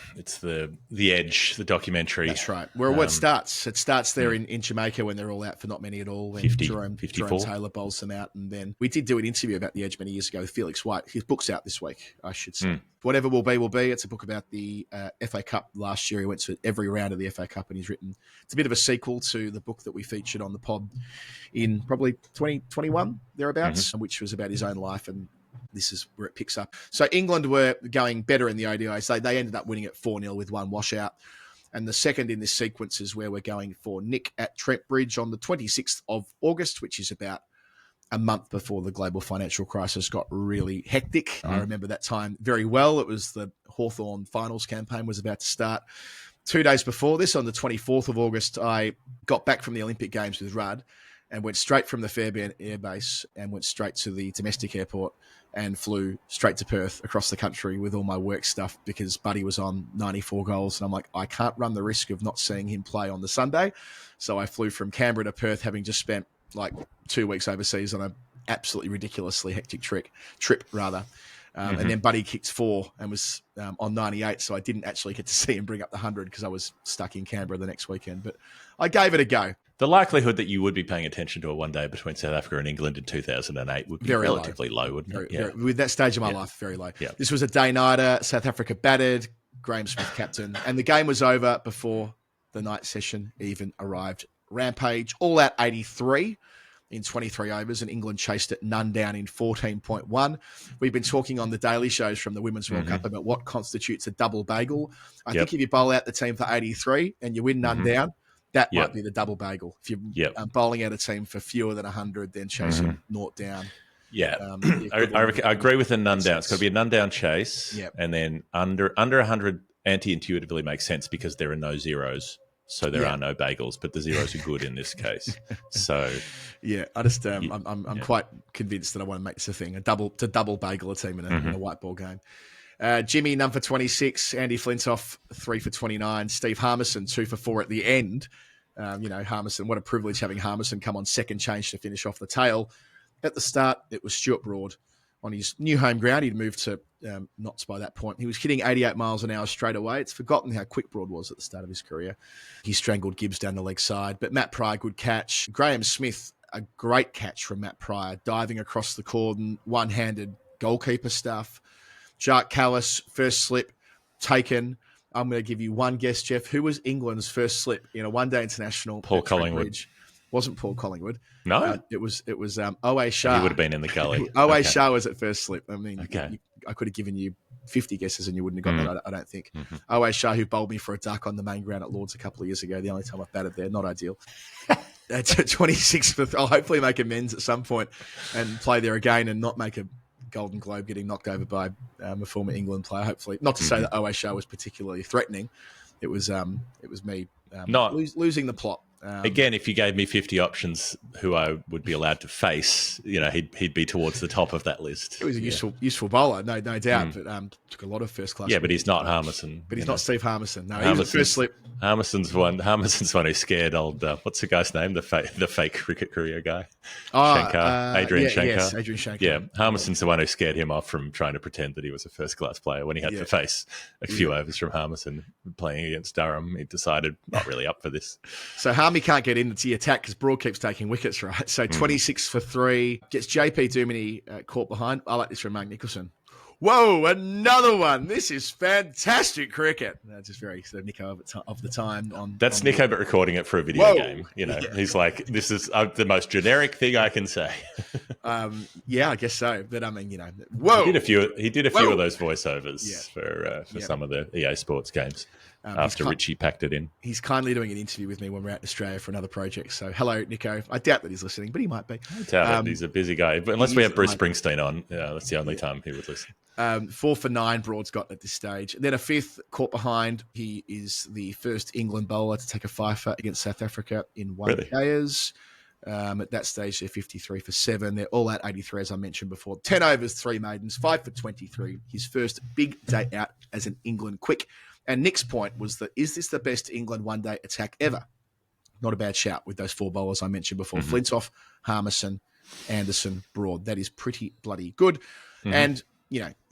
Edge, the documentary. That's right. Where it starts. It starts there in Jamaica when they're all out for not many at all. When Jerome Taylor bowls them out. And then we did do an interview about the Edge many years ago with Felix White. His book's out this week, I should say. Whatever will be, will be. It's a book about the FA Cup last year. He went to every round of the FA Cup and he's written. It's a bit of a sequel to the book that we featured on the pod in probably 2021, thereabouts, which was about his own life. And this is where it picks up. So England were going better in the ODIs. They ended up winning at 4-0 with one washout. And the second in this sequence is where we're going for Nick at Trent Bridge on the 26th of August, which is about a month before the global financial crisis got really hectic. I remember that time very well. It was the Hawthorn finals campaign was about to start. 2 days before this, on the 24th of August, I got back from the Olympic Games with Rudd and went straight from the Fairbairn Air Base and went straight to the domestic airport and flew straight to Perth across the country with all my work stuff because Buddy was on 94 goals. And I'm like, I can't run the risk of not seeing him play on the Sunday. So I flew from Canberra to Perth, having just spent like 2 weeks overseas on an absolutely ridiculously hectic trip. And then Buddy kicked 4 and was on 98, so I didn't actually get to see him bring up the 100 because I was stuck in Canberra the next weekend. But I gave it a go. The likelihood that you would be paying attention to a one day between South Africa and England in 2008 would be very relatively low, wouldn't it? With that stage of my life, very low. Yeah. This was a day-nighter. South Africa battered, Graham Smith captain, and the game was over before the night session even arrived. Rampage, all out 83 in 23 overs, and England chased it none down in 14.1. We've been talking on the daily shows from the Women's World Cup about what constitutes a double bagel. I think if you bowl out the team for 83 and you win none down, that might be the double bagel. If you're bowling out a team for fewer than 100, then chasing naught down. Yeah, I agree with the none down. It's got to be a none down chase, and then under 100 anti-intuitively makes sense because there are no zeros. So there are no bagels, but the zeros are good in this case. So, I just I'm quite convinced that I want to make this a thing, to double bagel a team in a white ball game. Jimmy, none for 26. Andy Flintoff, 3 for 29. Steve Harmison, 2 for 4 at the end. Harmison, what a privilege having Harmison come on second change to finish off the tail. At the start, it was Stuart Broad on his new home ground. He'd moved to Notts by that point. He was hitting 88 miles an hour straight away. It's forgotten how quick Broad was at the start of his career. He strangled Gibbs down the leg side. But Matt Pryor, good catch. Graham Smith, a great catch from Matt Pryor, diving across the cordon, one-handed goalkeeper stuff. Jacques Callis, first slip, taken. I'm going to give you one guess, Jeff. Who was England's first slip in a one-day international? Paul Collingwood. Wasn't Paul Collingwood. No? It was O.A. Shah. He would have been in the gully. O.A. Shah was at first slip. I mean, I could have given you 50 guesses and you wouldn't have got that, I don't think. O.A. Shah, who bowled me for a duck on the main ground at Lords a couple of years ago, the only time I've batted there, not ideal. 26th. I'll hopefully make amends at some point and play there again and not make a Golden Globe getting knocked over by a former England player, hopefully. Not to say that O.A. Shah was particularly threatening. It was me losing the plot. Again, if you gave me 50 options who I would be allowed to face, he'd be towards the top of that list. It was a useful bowler, no doubt, but took a lot of first class. Yeah, but he's not Harmison. But he's not Steve Harmison. No, he was the first slip. Harmison's one who scared old. What's the guy's name? The fake cricket career guy. Adrian Shankar. Yes, Adrian Shankar. Yeah, Harmison's the one who scared him off from trying to pretend that he was a first class player when he had to face a few overs from Harmison playing against Durham. He decided not really up for this. So Harmy can't get into the attack because Broad keeps taking wickets, right? So 26 for 3. Gets JP Duminy caught behind. I like this from Mark Nicholson. Whoa, another one. This is fantastic cricket. Just very sort of Nico of the time. That's Nico, but recording it for a video game. He's like, this is the most generic thing I can say. I guess so. But I mean, whoa. He did a few of those voiceovers for some of the EA Sports games. After Richie packed it in. He's kindly doing an interview with me when we're out in Australia for another project. So hello, Nico. I doubt that he's listening, but he might be. I doubt it. He's a busy guy. But unless we have Bruce Springsteen on, that's the only time he would listen. 4 for 9 Broad's got at this stage. Then a 5th caught behind. He is the first England bowler to take a fifer against South Africa in one days. At that stage, they're 53 for 7. They're all at 83, as I mentioned before. 10 overs, 3 maidens, 5 for 23. His first big day out as an England quick. And Nick's point was that, is this the best England one-day attack ever? Not a bad shout with those 4 bowlers I mentioned before. Flintoff, Harmison, Anderson, Broad. That is pretty bloody good. And,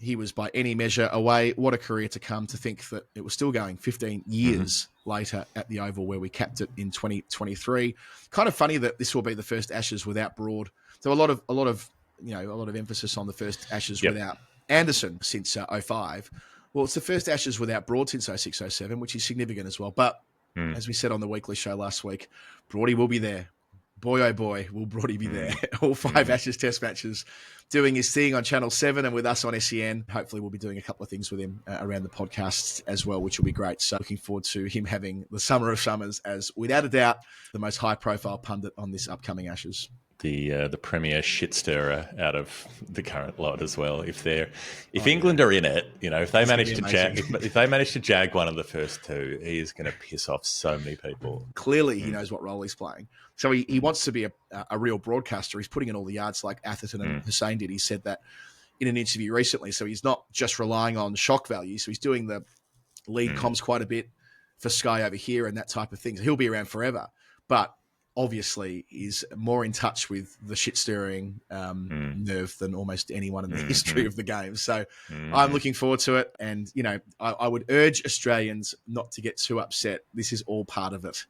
he was by any measure away. What a career to come, to think that it was still going 15 years later at the Oval where we capped it in 2023. Kind of funny that this will be the first Ashes without Broad. So a lot of emphasis on the first Ashes without Anderson since 05. Well, it's the first Ashes without Broad since 06-07, which is significant as well. But as we said on the weekly show last week, Broady will be there. Boy, oh boy, will Broady be there. All 5 Ashes test matches, doing his thing on Channel 7 and with us on SEN. Hopefully we'll be doing a couple of things with him around the podcast as well, which will be great. So looking forward to him having the summer of summers as, without a doubt, the most high-profile pundit on this upcoming Ashes. the premier shit stirrer out of the current lot as well. If England are in it, if they manage to if they manage to jag one of the first two, he is going to piss off so many people. Clearly, he knows what role he's playing. So he wants to be a real broadcaster. He's putting in all the yards like Atherton and Hussein did. He said that in an interview recently. So he's not just relying on shock value. So he's doing the lead comms quite a bit for Sky over here and that type of thing. So he'll be around forever. But obviously is more in touch with the shit-stirring nerve than almost anyone in the history of the game. So I'm looking forward to it. And, I would urge Australians not to get too upset. This is all part of it.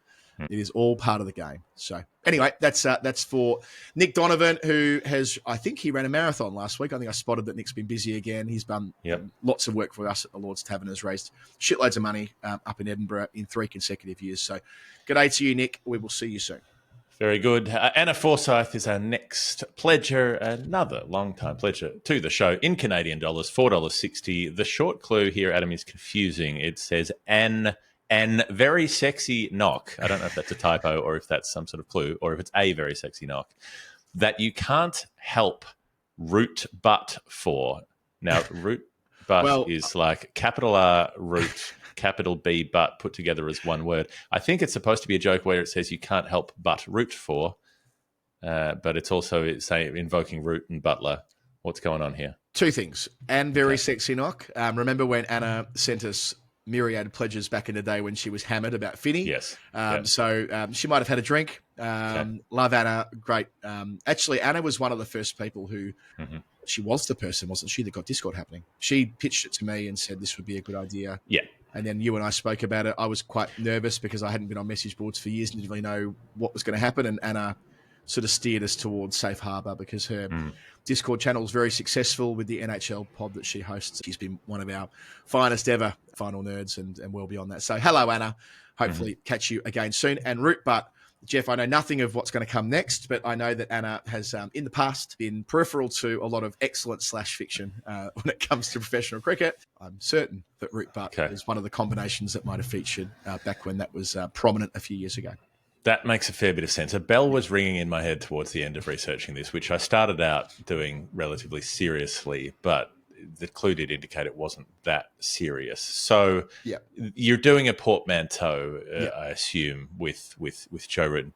It is all part of the game. So anyway, that's for Nick Donovan, who I think he ran a marathon last week. I think I spotted that Nick's been busy again. He's done lots of work for us at the Lord's Tavern, has raised shitloads of money up in Edinburgh in 3 consecutive years. So good day to you, Nick. We will see you soon. Very good. Anna Forsyth is our next pledger, another long-time pledger to the show in Canadian dollars, $4.60. The short clue here, Adam, is confusing. It says an very sexy knock. I don't know if that's a typo or if that's some sort of clue or if it's a very sexy knock that you can't help root but for. Now, root but is like capital R root, capital B but put together as one word. I think it's supposed to be a joke where it says you can't help but root for, but it's also invoking Root and Butler. What's going on here? 2 things. And very sexy knock. Remember when Anna sent us myriad pledges back in the day when she was hammered about Finney? Yes. So she might have had a drink. Love Anna. Great. Actually, Anna was one of the first people who she was the person, wasn't she, that got Discord happening. She pitched it to me and said this would be a good idea. Yeah. And then you and I spoke about it. I was quite nervous because I hadn't been on message boards for years and didn't really know what was going to happen. And Anna sort of steered us towards safe harbour because her Discord channel is very successful with the NHL pod that she hosts. She's been one of our finest ever final nerds and well beyond that. So hello, Anna. Hopefully catch you again soon. And Root Butt, Jeff, I know nothing of what's going to come next, but I know that Anna has in the past been peripheral to a lot of excellent /fiction when it comes to professional cricket. I'm certain that Root Butt is one of the combinations that might have featured back when that was prominent a few years ago. That makes a fair bit of sense. A bell was ringing in my head towards the end of researching this, which I started out doing relatively seriously, but the clue did indicate it wasn't that serious. So you're doing a portmanteau, I assume, with Joe Root and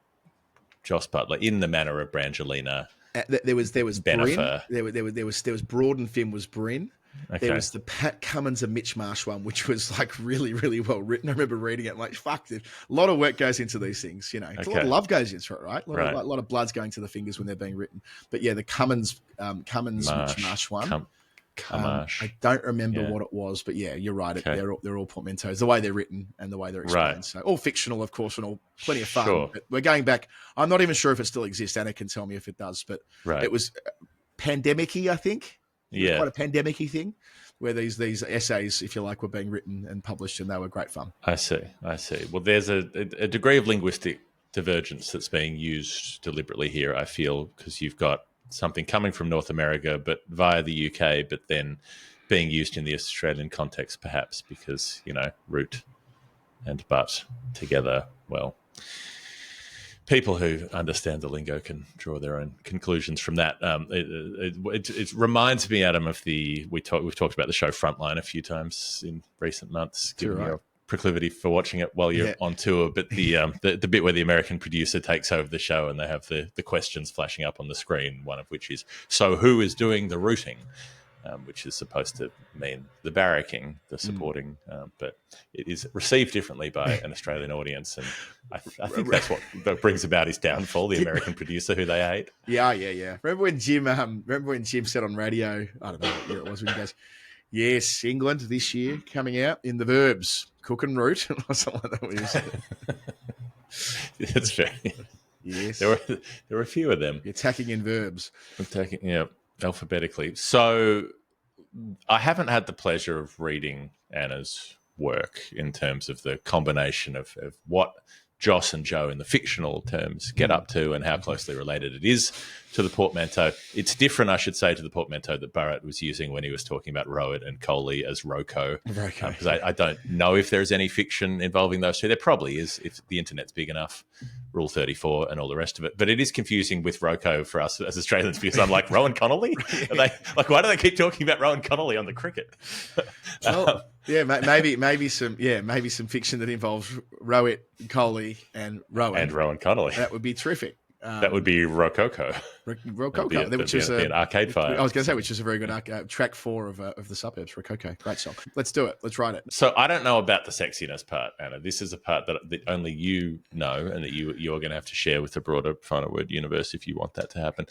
Joss Butler in the manner of Brangelina. There was Benifer. Bryn. There was Broad and Finn was Bryn. Okay. There was the Pat Cummins and Mitch Marsh one, which was like really, really well written. I remember reading it like, fuck, a lot of work goes into these things, A lot of love goes into it, right? A lot of blood's going to the fingers when they're being written. But yeah, the Cummins Mitch Marsh one. I don't remember what it was, but yeah, you're right. They're all portmanteaus, the way they're written and the way they're explained. Right. So all fictional, of course, and all plenty of fun. Sure. But we're going back. I'm not even sure if it still exists. Anna can tell me if it does, but it was pandemic-y, I think. It was quite a pandemic-y thing where these essays, if you like, were being written and published, and they were great fun. I see. Well, there's a degree of linguistic divergence that's being used deliberately here, I feel, because you've got something coming from North America, but via the UK, but then being used in the Australian context, perhaps, because, root and butt together, well, people who understand the lingo can draw their own conclusions from that. It reminds me, Adam, of we've talked about the show Frontline a few times in recent months, given your proclivity for watching it while you're on tour. But the bit where the American producer takes over the show and they have the questions flashing up on the screen, one of which is, so who is doing the rooting? Which is supposed to mean the barracking, the supporting, but it is received differently by an Australian audience, and I think that's what brings about his downfall. The American producer who they hate. Yeah. Remember when Jim said on radio? I don't know what year it was when he goes, "Yes, England this year coming out in the verbs cook and root," or something like that. That's fair. Yes, there were a few of them. Attacking in verbs. Alphabetically. So I haven't had the pleasure of reading Anna's work in terms of the combination of what Joss and Joe in the fictional terms get up to and how closely related it is to the portmanteau. It's different, I should say, to the portmanteau that Barrett was using when he was talking about Rowett and Coley as Roko. Because I don't know if there's any fiction involving those two. There probably is if the internet's big enough, Rule 34 and all the rest of it. But it is confusing with Roko for us as Australians because I'm like, Rowan Connolly? Are they, like, why do they keep talking about Rowan Connolly on the cricket? Well, yeah, maybe some fiction that involves Rowett, Coley, and Rowan. And Rowan Connolly. That would be terrific. That would be Rococo. Rococo, which is an arcade fire. I was going to say, which is a very good track 4 of the Suburbs. Rococo, great song. Let's do it. Let's write it. So I don't know about the sexiness part, Anna. This is a part that only you know, and that you're going to have to share with the broader Final Word universe if you want that to happen.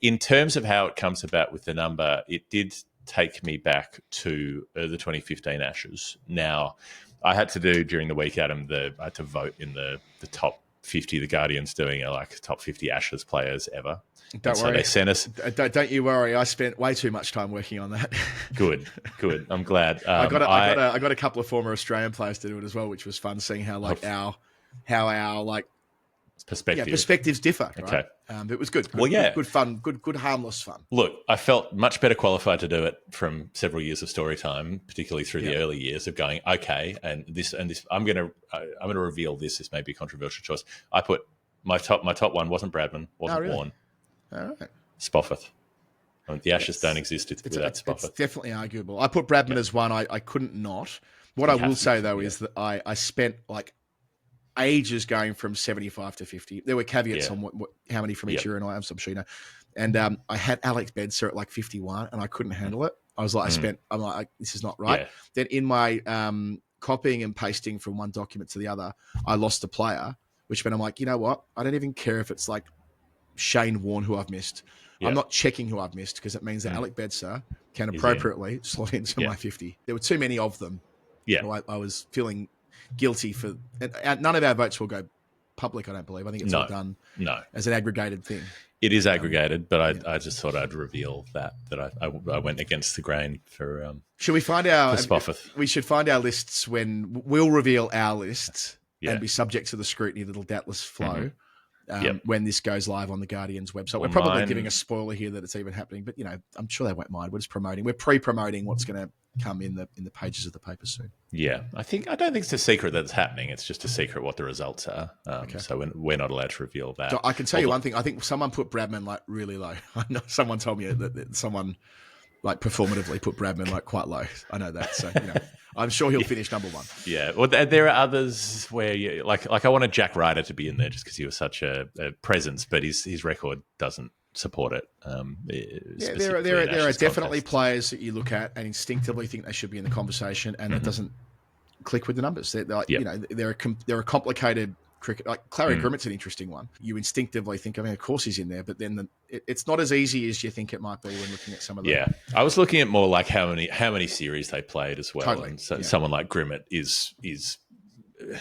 In terms of how it comes about with the number, it did take me back to the 2015 Ashes. Now, I had to do during the week, Adam. I had to vote in the top 50. The Guardian's doing a top 50 Ashes players ever. Don't worry. So they sent us. Don't you worry. I spent way too much time working on that. Good. I'm glad. I got a couple of former Australian players to do it as well, which was fun seeing how our perspectives differ. Right? Okay. It was good. Good fun. Good harmless fun. Look, I felt much better qualified to do it from several years of story time, particularly through the early years of going, okay, and this. I'm going to reveal this. This may be a controversial choice. I put my top one wasn't Bradman, wasn't Warne. All right. Spofford. The Ashes don't exist without Spofford. It's definitely arguable. I put Bradman as one. I couldn't not. What I will say though is that I spent ages going from 75 to 50. There were caveats on how many from each year, and I'm sure you know. And I had Alex Bedser at 51, and I couldn't handle it. I was like, I'm like, this is not right. Yeah. Then in my copying and pasting from one document to the other, I lost a player, which meant I'm like, you know what? I don't even care if it's like Shane Warne who I've missed. Yeah. I'm not checking who I've missed because it means that Alex Bedser can appropriately slot into my 50. There were too many of them. Yeah, so I was feeling guilty for. None of our votes will go public, I don't believe. I think it's all done as an aggregated thing. It is aggregated, but I just thought I'd reveal that I went against the grain for. Should we find our? We should find our lists when we'll reveal our lists and be subject to the scrutiny that'll doubtless flow. When this goes live on the Guardian's website. We're probably giving a spoiler here that it's even happening, but I'm sure they won't mind. We're just promoting. We're pre-promoting what's going to come in the pages of the paper soon. Yeah, I don't think it's a secret that it's happening. It's just a secret what the results are. So we're not allowed to reveal that. So I can tell you one thing. I think someone put Bradman really low. I know someone told me that someone performatively put Bradman quite low. I know that. So I'm sure he'll finish number one. Yeah. Well, there are others where you I wanted Jack Ryder to be in there just because he was such a presence, but his record doesn't support it. There are definitely players that you look at and instinctively think they should be in the conversation, and it doesn't click with the numbers. They're a complicated cricket. Clary Grimmett's an interesting one. You instinctively think, of course he's in there, but then it's not as easy as you think it might be when looking at some of them. Yeah, I was looking at more how many series they played as well. Totally. And so someone like Grimmett is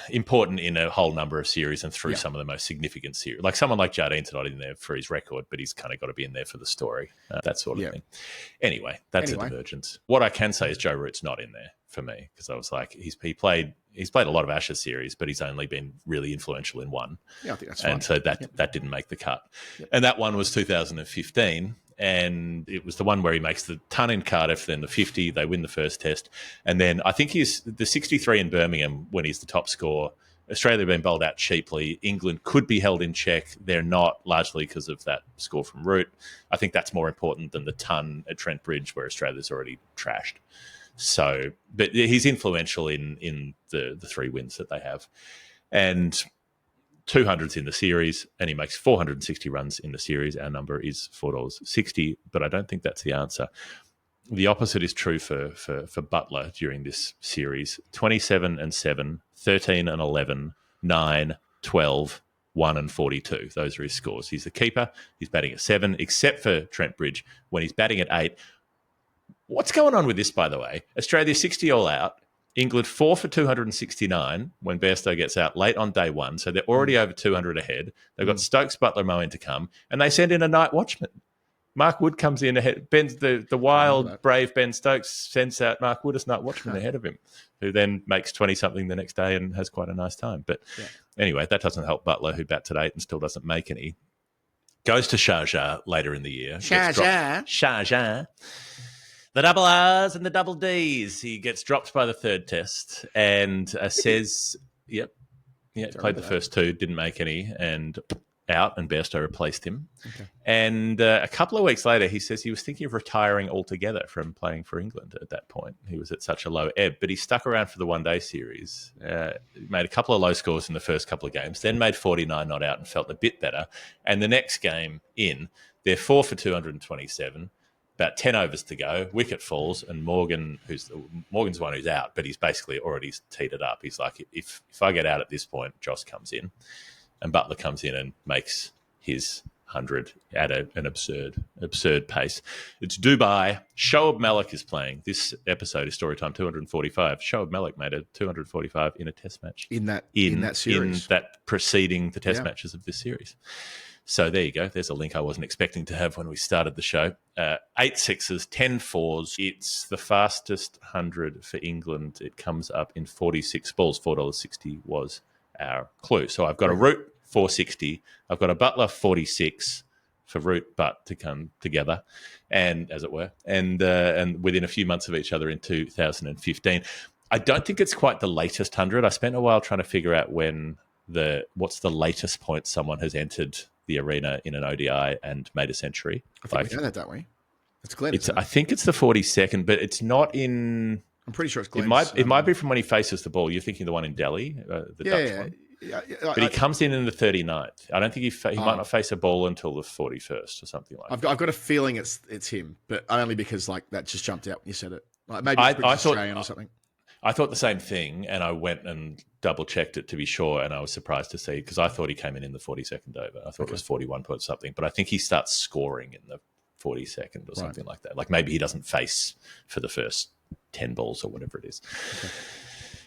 important in a whole number of series and through some of the most significant series. Someone like Jardine's not in there for his record, but he's kind of got to be in there for the story, that sort of thing. Anyway, that's a divergence. What I can say is Joe Root's not in there for me because I was like, he's played a lot of Ashes series, but he's only been really influential in one. Yeah, I think that's fine. And so that didn't make the cut. Yep. And that one was 2015. And it was the one where he makes the ton in Cardiff, then the 50, they win the first test. And then I think he's the 63 in Birmingham when he's the top scorer. Australia have been bowled out cheaply. England could be held in check. They're not, largely because of that score from Root. I think that's more important than the ton at Trent Bridge where Australia's already trashed. So, but he's influential in the three wins that they have. And 200s in the series, and he makes 460 runs in the series. Our number is $4.60, but I don't think that's the answer. The opposite is true for Butler during this series. 27 and 7, 13 and 11, 9, 12, 1 and 42. Those are his scores. He's the keeper. He's batting at 7, except for Trent Bridge when he's batting at 8. What's going on with this, by the way? Australia 60 all out. England 4 for 269 when Bairstow gets out late on day one. So they're already over 200 ahead. They've got Stokes, Butler, Moeen to come. And they send in a night watchman. Mark Wood comes in ahead. The wild, brave Ben Stokes sends out Mark Wood as night watchman ahead of him, who then makes 20-something the next day and has quite a nice time. But anyway, that doesn't help Butler, who bats at 8 and still doesn't make any. Goes to Sharjah later in the year. Sharjah. The double R's and the double D's. He gets dropped by the third test and says, played the first 2, didn't make any, and out, and Bairstow replaced him. Okay. And a couple of weeks later, he says he was thinking of retiring altogether from playing for England at that point. He was at such a low ebb, but he stuck around for the one-day series, made a couple of low scores in the first couple of games, then made 49 not out and felt a bit better. And the next game in, they're 4 for 227, about 10 overs to go, wicket falls, and Morgan's the one who's out, but he's basically already teed it up. He's like, if I get out at this point, Joss comes in, and Butler comes in and makes his 100 at an absurd pace. It's Dubai. Shoaib Malik is playing. This episode is Storytime 245. Shoaib Malik made a 245 in a test match. In that series. In that preceding the test matches of this series. So there you go. There's a link I wasn't expecting to have when we started the show. 8 sixes, 10 fours. It's the fastest 100 for England. It comes up in 46 balls. $4.60 was our clue. So I've got a Root 460. I've got a Butler 46 for Root Butt to come together, and as it were, and within a few months of each other in 2015. I don't think it's quite the latest 100. I spent a while trying to figure out what's the latest point someone has entered the arena in an ODI and made a century. I think we know that, don't we? It's Glenn. I think it's the 42nd, but it's not in. I'm pretty sure it's Glenn. It might be from when he faces the ball. You're thinking the one in Delhi, the Dutch one. Yeah, but he comes in the 39th. I don't think he might not face a ball until the 41st or something like that. I've got a feeling it's him, but only because that just jumped out when you said it. Like maybe it's Australian or something. I thought the same thing, and I went and double-checked it to be sure, and I was surprised to see, because I thought he came in the 42nd over. I thought it was 41 point something, but I think he starts scoring in the 42nd or something like that. Like maybe he doesn't face for the first 10 balls or whatever it is. Okay.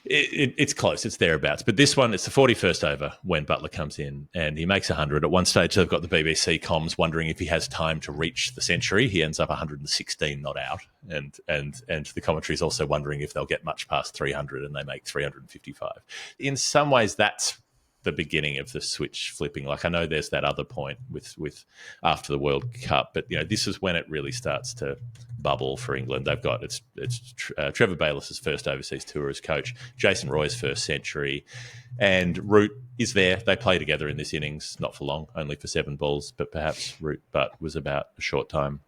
It's close. It's thereabouts. But this one, it's the 41st over when Butler comes in and he makes 100. At one stage, they've got the BBC comms wondering if he has time to reach the century. He ends up 116 not out. And the commentary is also wondering if they'll get much past 300, and they make 355. In some ways, that's the beginning of the switch flipping. Like I know there's that other point with after the World Cup, but this is when it really starts to bubble for England. They've got it's Trevor Bayliss' first overseas tour as coach, Jason Roy's first century, and Root is there. They play together in this innings, not for long, only for 7 balls, but perhaps Root Butt was about a short time.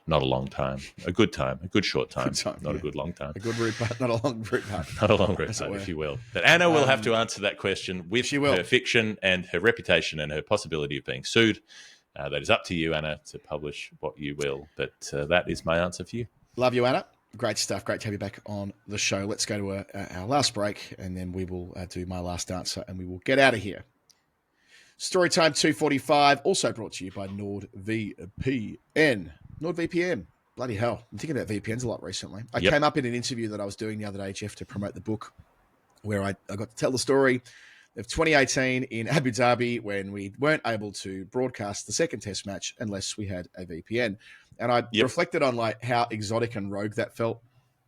Not a long time. A good time. A good short time. Not a good long time. A good root putt, not a long root putt. Not a long root putt, if you will. But Anna will have to answer that question with her fiction and her reputation and her possibility of being sued. That is up to you, Anna, to publish what you will. But that is my answer for you. Love you, Anna. Great stuff. Great to have you back on the show. Let's go to our last break, and then we will do my last answer, and we will get out of here. Storytime 245, also brought to you by NordVPN. NordVPN. Bloody hell. I'm thinking about VPNs a lot recently. I came up in an interview that I was doing the other day, Jeff, to promote the book, where I got to tell the story of 2018 in Abu Dhabi when we weren't able to broadcast the second test match unless we had a VPN. And I reflected on how exotic and rogue that felt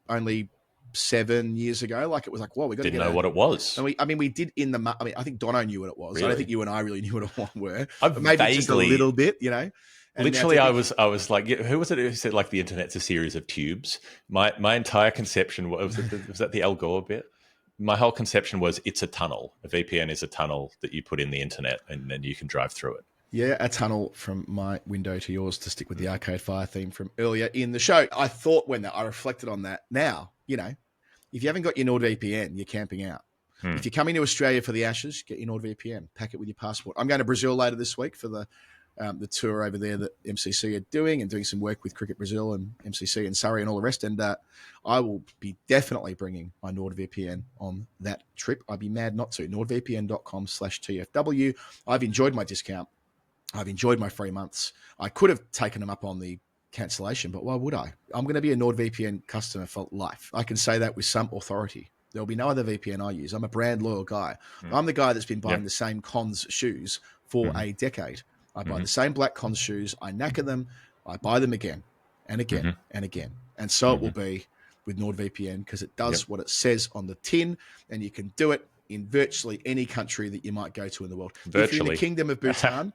only 7 years ago. Like it was like, well, we got to didn't know what it was. And we did I think Dono knew what it was. Really? I don't think you and I really knew what it were. But maybe just a little bit, And literally, I was like, who was it who said like the internet's a series of tubes? My entire conception was that the Al Gore bit? My whole conception was it's a tunnel. A VPN is a tunnel that you put in the internet and then you can drive through it. Yeah, a tunnel from my window to yours, to stick with the Arcade Fire theme from earlier in the show. I thought I reflected on that. Now, if you haven't got your NordVPN, you're camping out. If you're coming to Australia for the Ashes, get your NordVPN. Pack it with your passport. I'm going to Brazil later this week for the tour over there that MCC are doing some work with Cricket Brazil and MCC and Surrey and all the rest. And I will be definitely bringing my NordVPN on that trip. I'd be mad not to. NordVPN.com/TFW. I've enjoyed my discount. I've enjoyed my 3 months. I could have taken them up on the cancellation, but why would I? I'm going to be a NordVPN customer for life. I can say that with some authority. There'll be no other VPN I use. I'm a brand loyal guy. I'm the guy that's been buying the same Cons shoes for a decade. I buy the same black Cons shoes. I knacker them. I buy them again and again and again. And so it will be with NordVPN, because it does what it says on the tin, and you can do it in virtually any country that you might go to in the world. Virtually. If you're in the Kingdom of Bhutan,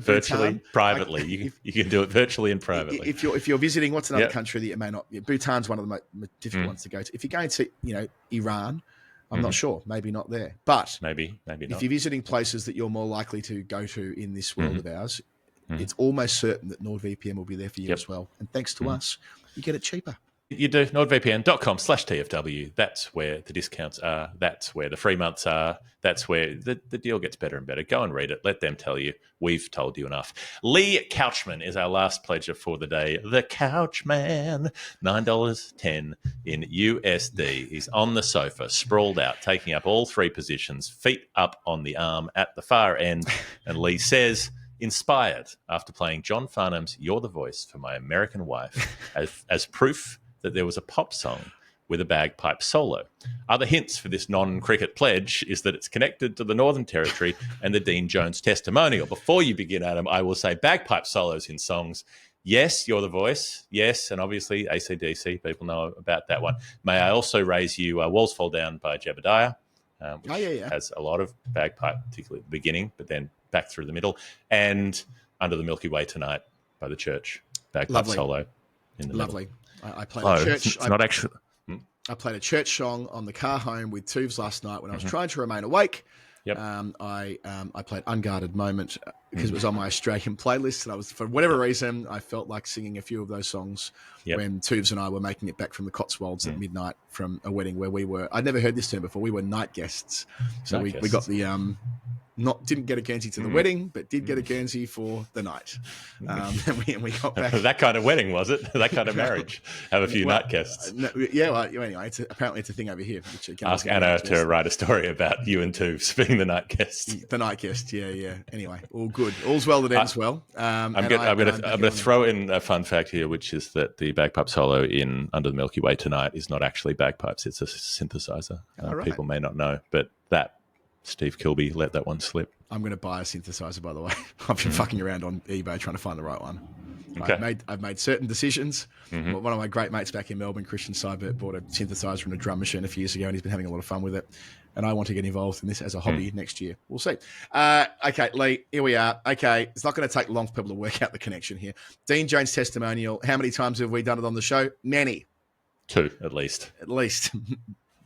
virtually, privately, you can do it virtually and privately. If you're visiting, what's another country that you may not? Bhutan's one of the most difficult ones to go to. If you're going to, Iran, I'm not sure, maybe not there, but maybe not. If you're visiting places that you're more likely to go to in this world of ours, it's almost certain that NordVPN will be there for you as well. And thanks to us, you get it cheaper. You do. NordVPN.com/TFW. That's where the discounts are. That's where the free months are. That's where the deal gets better and better. Go and read it. Let them tell you. We've told you enough. Lee Couchman is our last pledger for the day. The Couchman. $9.10 in USD. He's on the sofa, sprawled out, taking up all three positions, feet up on the arm at the far end. And Lee says, inspired after playing John Farnham's You're the Voice for My American Wife as proof that there was a pop song with a bagpipe solo. Other hints for this non-cricket pledge is that it's connected to the Northern Territory and the Dean Jones testimonial. Before you begin, Adam, I will say bagpipe solos in songs. Yes, You're the Voice. Yes, and obviously AC/DC. People know about that one. May I also raise you Walls Fall Down by Jebediah, which has a lot of bagpipe, particularly at the beginning, but then back through the middle. And Under the Milky Way Tonight by The Church. Bagpipe solo in the middle. I played a church. It's not actually. I played a church song on the car home with Tubes last night when I was trying to remain awake. Yep. I played Unguarded Moment because it was on my Australian playlist, and I was, for whatever reason, I felt like singing a few of those songs when Tubes and I were making it back from the Cotswolds at midnight from a wedding where we were. I'd never heard this term before. We were night guests, so we got the didn't get a Guernsey to the wedding, but did get a Guernsey for the night. And we got back. That kind of wedding, was it? That kind of marriage? Have a few night guests. Anyway, apparently it's a thing over here. Ask Anna to write a story about you and Tubes being the night guest. The night guest, yeah. Anyway, all good. All's well that ends well. I'm going to throw in a fun fact here, which is that the bagpipe solo in Under the Milky Way Tonight is not actually bagpipes. It's a synthesizer. Right. People may not know, but Steve Kilby let that one slip. I'm going to buy a synthesizer, by the way. I've been fucking around on eBay trying to find the right one. Okay. I've made certain decisions. One of my great mates back in Melbourne, Christian Seibert, bought a synthesizer and a drum machine a few years ago, and he's been having a lot of fun with it. And I want to get involved in this as a hobby next year. We'll see. Okay, Lee, here we are. Okay, it's not going to take long for people to work out the connection here. Dean Jones testimonial. How many times have we done it on the show? Many. 2, at least. At least.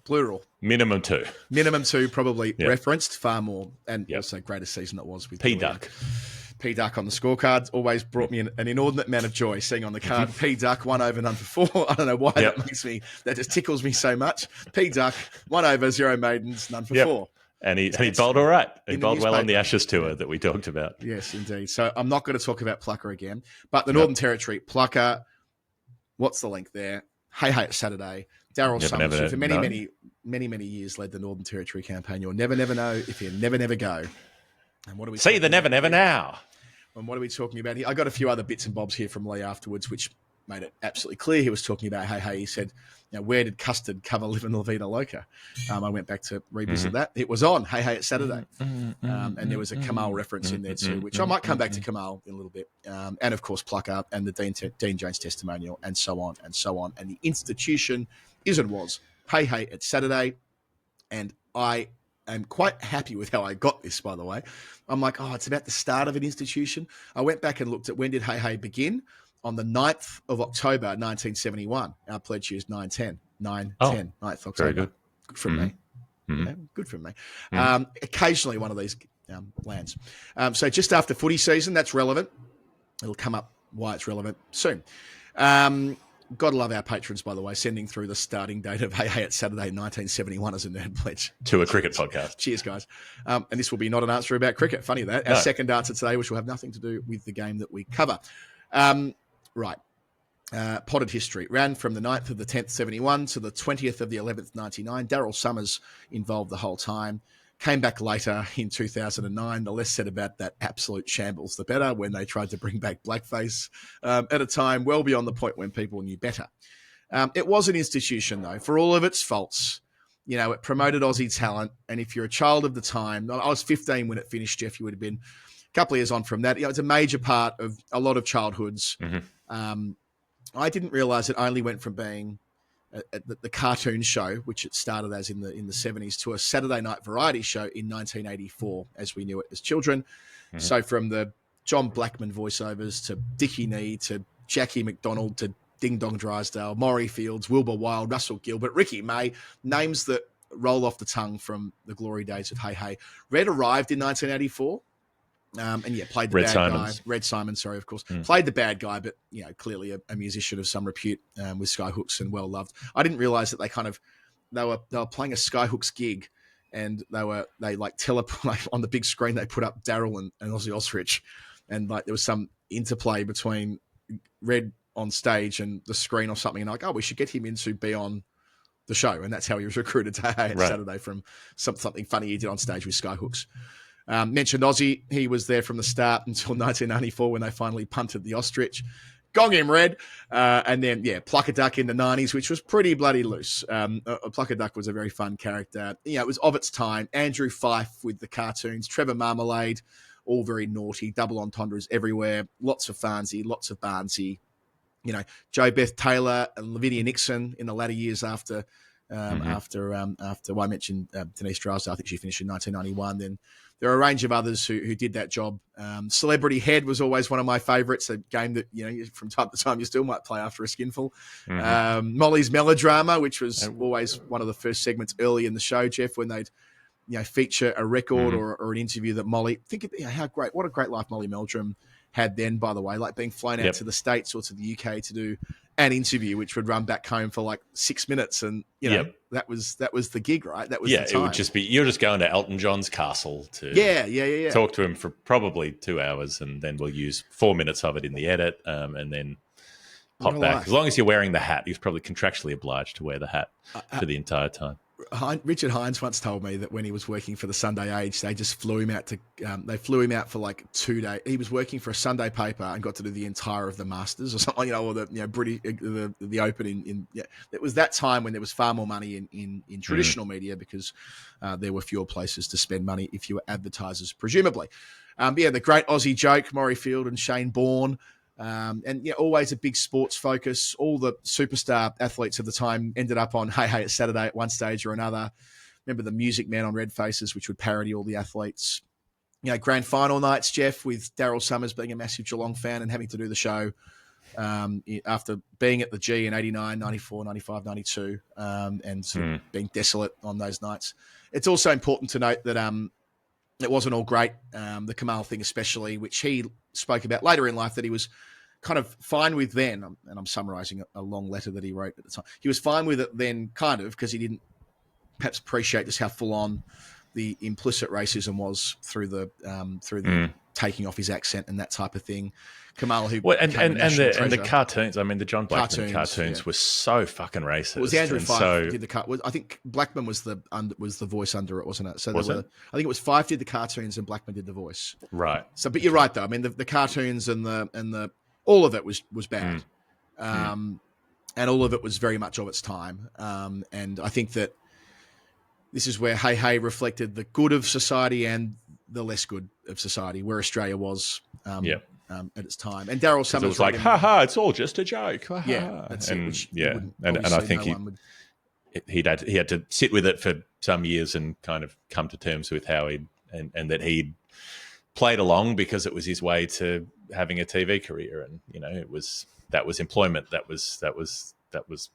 Plural. Minimum 2. Minimum 2, probably referenced far more. And also greatest season it was with P-Duck. P-Duck on the scorecards always brought me an inordinate amount of joy seeing on the card P-Duck 1 over none for 4. I don't know why that just tickles me so much. P-Duck 1 over 0 maidens, none for 4. And he bowled all right. He bowled well on the Ashes tour that we talked about. Yes, indeed. So I'm not going to talk about Plucker again. But the Northern Territory, Plucker, what's the link there? Hey, it's Saturday. Daryl Summers, who for many years led the Northern Territory campaign. You'll never know if you never go. And what are we see the never now? And what are we talking about here? I got a few other bits and bobs here from Lee afterwards, which made it absolutely clear he was talking about hey. He said, where did Custard cover Live in La Vida Loca? I went back to revisit that. It was on Hey, it's Saturday. And there was a Kamal reference in there too, which I might come back to Kamal in a little bit. And of course, Plucker and the Dean Jones testimonial and so on and so on. And the institution is and was Hey, it's Saturday. And I am quite happy with how I got this, by the way. I'm like, it's about the start of an institution. I went back and looked at when did Hey begin? On the 9th of October, 1971. Our pledge year is 9/10. 9/10, 9th October. Very good. Good from me. Good from me. Occasionally one of these lands. So just after footy season, that's relevant. It'll come up why it's relevant soon. God love our patrons, by the way, sending through the starting date of Hey, it's Saturday, 1971 as a nerd pledge. To a cricket podcast. Cheers, guys. And this will be not an answer about cricket. Funny that. Our second answer today, which will have nothing to do with the game that we cover. Right. Potted history. Ran from the 9th of the 10th, 71 to the 20th of the 11th, 99. Daryl Summers involved the whole time. Came back later in 2009. The less said about that absolute shambles, the better, when they tried to bring back blackface at a time well beyond the point when people knew better. It was an institution, though, for all of its faults. It promoted Aussie talent. And if you're a child of the time, I was 15 when it finished, Jeff, you would have been a couple of years on from that. It's a major part of a lot of childhoods. I didn't realise it only went from being the cartoon show, which it started as in the 70s, to a Saturday night variety show in 1984, as we knew it as children. Mm-hmm. So from the John Blackman voiceovers to Dickie Nee to Jackie McDonald to Ding Dong Drysdale, Maury Fields, Wilbur Wilde, Russell Gilbert, Ricky May, names that roll off the tongue from the glory days of Hey Hey. Red arrived in 1984. Played the bad guy. Red Simon, sorry, of course. Played the bad guy, but, clearly a musician of some repute with Skyhooks and well loved. I didn't realize that they were playing a Skyhooks gig, and they on the big screen they put up Daryl and Ozzy Osrich, and there was some interplay between Red on stage and the screen or something, and we should get him in to be on the show, and that's how he was recruited to Saturday from something funny he did on stage with Skyhooks. Mentioned Ozzy, he was there from the start until 1994 when they finally punted the ostrich. Gong him, Red. And then, Pluck a Duck in the 90s, which was pretty bloody loose. Pluck a Duck was a very fun character. It was of its time. Andrew Fife with the cartoons, Trevor Marmalade, all very naughty, double entendres everywhere, lots of Farnsey, lots of Barnsey. Jo Beth Taylor and Lavinia Nixon in the latter years after I mentioned Denise Drysdale. I think she finished in 1991. Then there are a range of others who did that job. Celebrity Head was always one of my favourites, a game that, from time to time you still might play after a skinful. Mm-hmm. Molly's Melodrama, which was always one of the first segments early in the show, Jeff, when they'd feature a record or an interview that Molly, what a great life Molly Meldrum had then, by the way, like being flown out to the States or to the UK to do an interview, which would run back home for 6 minutes. And, that was the gig, right? That was the time. It would just be, you're just going to Elton John's castle to talk to him for probably 2 hours, and then we'll use 4 minutes of it in the edit and then pop back. As long as you're wearing the hat, he's probably contractually obliged to wear the hat for the entire time. Richard Hines once told me that when he was working for the Sunday Age, they just flew him out for 2 days. He was working for a Sunday paper and got to do the entire of the Masters or something, or the British the Open It was that time when there was far more money in traditional media because there were fewer places to spend money if you were advertisers, presumably. The great Aussie joke, Maury Field and Shane Bourne. Always a big sports focus. All the superstar athletes of the time ended up on Hey Hey It's Saturday at one stage or another. Remember the Music Man on Red Faces, which would parody all the athletes. Grand final nights, Jeff, with Daryl Summers being a massive Geelong fan and having to do the show after being at the G in 89, 94, 95, 92, and sort of being desolate on those nights. It's also important to note that it wasn't all great. The Kamal thing especially, which he spoke about later in life, that he was kind of fine with then, and I'm summarising a long letter that he wrote at the time. He was fine with it then, kind of, because he didn't perhaps appreciate just how full on the implicit racism was through the taking off his accent and that type of thing. Kamal, who and the cartoons. I mean, the John Blackman cartoons were so fucking racist. It was Andrew Fife did the cut. I think Blackman was the voice under it, wasn't it? So I think it was Fife did the cartoons and Blackman did the voice. Right. So, but you're right though. I mean, the cartoons and the all of it was bad, and all of it was very much of its time. And I think that this is where Hey Hey reflected the good of society and the less good of society, where Australia was at its time. And Daryl Summers was like, ha, it's all just a joke. Yeah, that's and, it. And I think he had to sit with it for some years and kind of come to terms with how and that he'd played along because it was his way to having a TV career, and that was employment. That was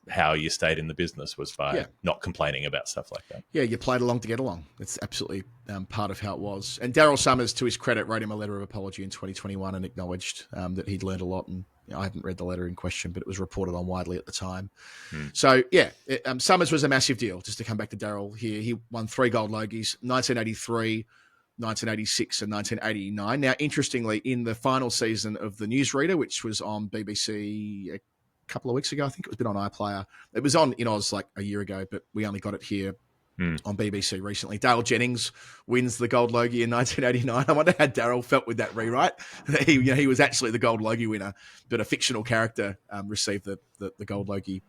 how you stayed in the business, was by not complaining about stuff like that. Yeah, you played along to get along. It's absolutely part of how it was. And Daryl Summers, to his credit, wrote him a letter of apology in 2021 and acknowledged that he'd learned a lot. And I haven't read the letter in question, but it was reported on widely at the time. So, Summers was a massive deal. Just to come back to Daryl here, he won 3 gold Logies, 1983, 1986 and 1989. Now, interestingly, in the final season of The Newsreader, which was on BBC a couple of weeks ago, I think it was been on iPlayer. It was on in Oz like a year ago, but we only got it here on BBC recently. Dale Jennings wins the Gold Logie in 1989. I wonder how Daryl felt with that rewrite. He was actually the Gold Logie winner, but a fictional character received the Gold Logie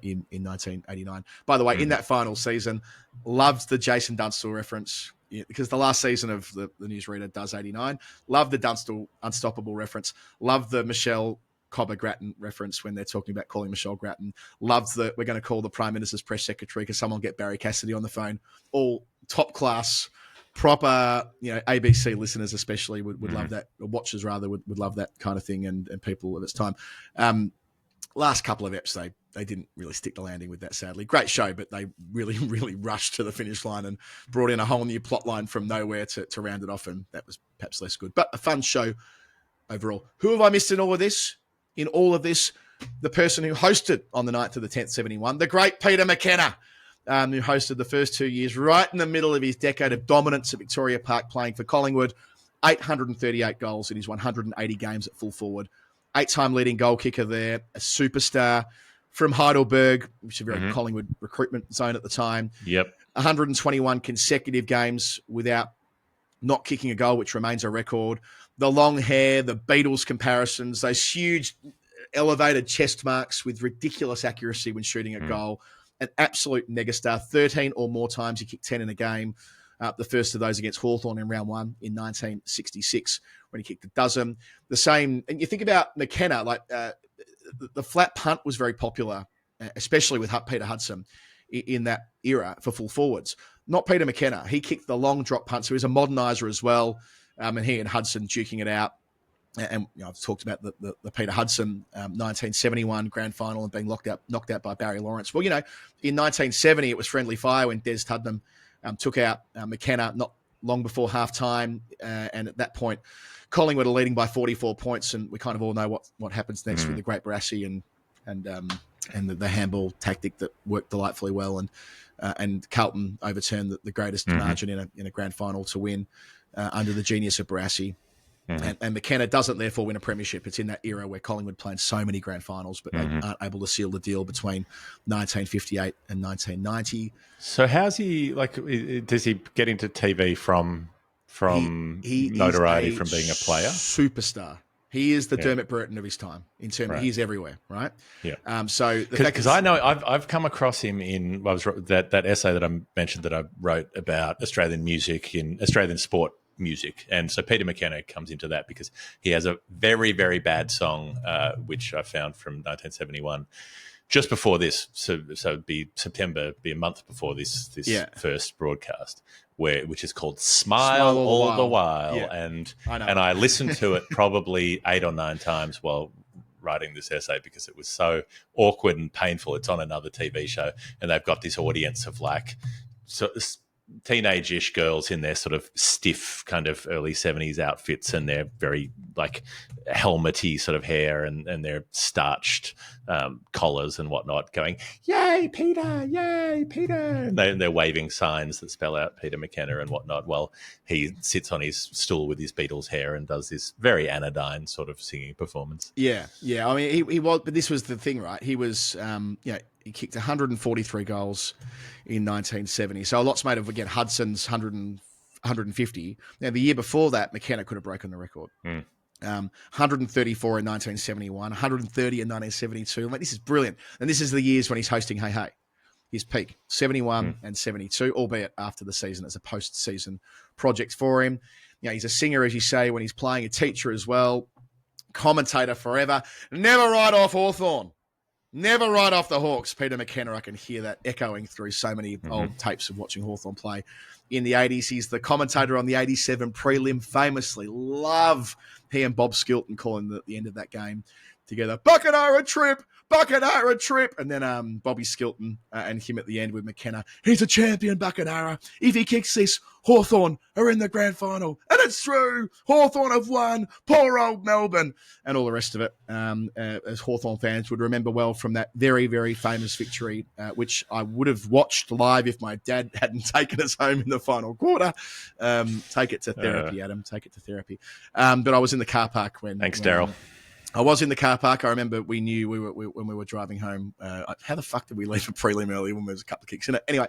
in 1989. By the way, in that final season, loved the Jason Dunstall reference. Because the last season of the Newsreader does 89. Love the Dunstall Unstoppable reference. Love the Michelle Cobber Grattan reference when they're talking about calling Michelle Grattan. Loves that we're going to call the Prime Minister's press secretary because someone will get Barry Cassidy on the phone. All top class, proper, ABC listeners especially would love that, or watchers rather, would love that kind of thing, and people of its time. Last couple of eps, they didn't really stick the landing with that, sadly. Great show, but they really, really rushed to the finish line and brought in a whole new plot line from nowhere to round it off, and that was perhaps less good. But a fun show overall. Who have I missed in all of this? The person who hosted on the 9th to the 10th, 71, the great Peter McKenna, who hosted the first 2 years right in the middle of his decade of dominance at Victoria Park playing for Collingwood. 838 goals in his 180 games at full forward. 8-time leading goal kicker there, a superstar from Heidelberg, which is a very Collingwood recruitment zone at the time. Yep. 121 consecutive games without not kicking a goal, which remains a record. The long hair, the Beatles comparisons, those huge elevated chest marks with ridiculous accuracy when shooting a goal. An absolute megastar. 13 or more times he kicked 10 in a game. The first of those against Hawthorn in round 1 in 1966 when he kicked a dozen. The same, and you think about McKenna, the flat punt was very popular, especially with Peter Hudson in that era for full forwards. Not Peter McKenna. He kicked the long drop punt, so he's a moderniser as well. And he and Hudson duking it out. And I've talked about the Peter Hudson 1971 grand final and being knocked out by Barry Lawrence. Well, in 1970 it was friendly fire when Des Tuddenham took out McKenna not long before halftime, and at that point, Collingwood are leading by 44 points, and we kind of all know what happens next with the great Barassi and the handball tactic that worked delightfully well, and Carlton overturned the greatest margin in a grand final to win under the genius of Barassi. And McKenna doesn't therefore win a premiership. It's in that era where Collingwood played so many grand finals, but they aren't able to seal the deal between 1958 and 1990. So how's he, does he get into TV from notoriety from being a player? Superstar. He is the Dermot Burton of his time in terms of he's everywhere, right? Yeah. So because I know I've come across him in that essay that I mentioned that I wrote about Australian music in Australian sport music, and so Peter McKenna comes into that because he has a very, very bad song which I found from 1971 just before this, so it'd be September, be a month before this first broadcast, which is called Smile All the While. Yeah. And I listened to it probably 8 or 9 times while writing this essay because it was so awkward and painful. It's on another TV show, and they've got this audience of teenage-ish girls in their sort of stiff kind of early 70s outfits, and their very helmety sort of hair and their starched collars and whatnot, going, "Yay, Peter! Yay, Peter!" And they're waving signs that spell out Peter McKenna and whatnot, while he sits on his stool with his Beatles hair and does this very anodyne sort of singing performance. Yeah. I mean, he was, but this was the thing, right? He was, he kicked 143 goals in 1970. So a lot's made of, again, Hudson's 150. Now, the year before that, McKenna could have broken the record. 134 in 1971, 130 in 1972. I'm like, this is brilliant. And this is the years when he's hosting Hey Hey, his peak, 71 and 72, albeit after the season as a post-season project for him. He's a singer, as you say, when he's playing, a teacher as well, commentator forever. Never write off Hawthorn. Never write off the Hawks. Peter McKenna, I can hear that echoing through so many old tapes of watching Hawthorn play in the 80s. He's the commentator on the 87 prelim, famously. Love he and Bob Skilton calling the end of that game together. Buckenara trip! Buckenara trip! And then Bobby Skilton and him at the end with McKenna. He's a champion, Buckenara. If he kicks this, Hawthorn are in the grand final. And it's true. Hawthorn have won. Poor old Melbourne. And all the rest of it, as Hawthorn fans would remember well from that very, very famous victory, which I would have watched live if my dad hadn't taken us home in the final quarter. Take it to therapy, Adam. Take it to therapy. But I was in the car park when... Thanks, Daryl. I was in the car park. I remember we knew when we were driving home. How the fuck did we leave a prelim early when there was a couple of kicks in it? Anyway,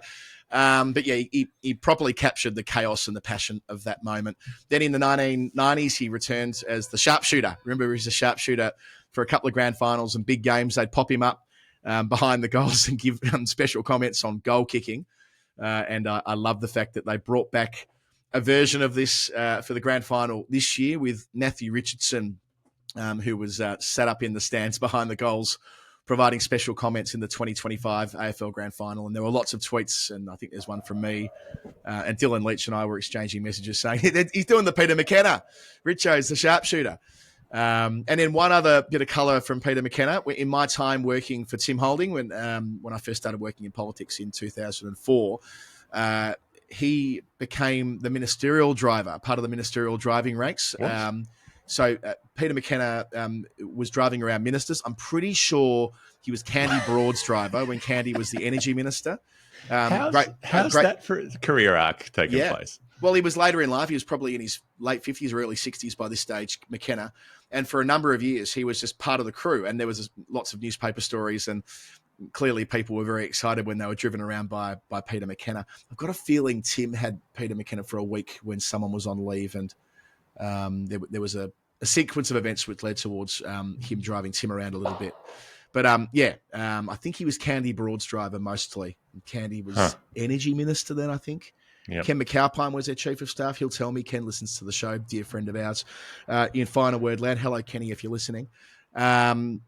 but yeah, he properly captured the chaos and the passion of that moment. Then in the 1990s, he returned as the sharpshooter. Remember, he's a sharpshooter for a couple of grand finals and big games. They'd pop him up behind the goals and give special comments on goal kicking. And I love the fact that they brought back a version of this for the grand final this year with Matthew Richardson who was sat up in the stands behind the goals, providing special comments in the 2025 AFL Grand Final. And there were lots of tweets, and I think there's one from me. And Dylan Leach and I were exchanging messages saying, he's doing the Peter McKenna. Richo's the sharpshooter. And then one other bit of colour from Peter McKenna. In my time working for Tim Holding, when I first started working in politics in 2004, he became the ministerial driver, part of the ministerial driving ranks. So Peter McKenna was driving around ministers. I'm pretty sure he was Candy Broad's driver when Candy was the energy minister. How's that for a career arc taking place? Well, he was later in life. He was probably in his late 50s or early 60s by this stage, McKenna. And for a number of years, he was just part of the crew. And there was lots of newspaper stories, and clearly people were very excited when they were driven around by Peter McKenna. I've got a feeling Tim had Peter McKenna for a week when someone was on leave, and there was a sequence of events which led towards him driving Tim around a little bit. But I think he was Candy Broad's driver mostly. Candy was energy minister then, I think. Yep. Ken McAlpine was their chief of staff. He'll tell me. Ken listens to the show, dear friend of ours, in Final Word Land. Hello, Kenny, if you're listening. Anyway,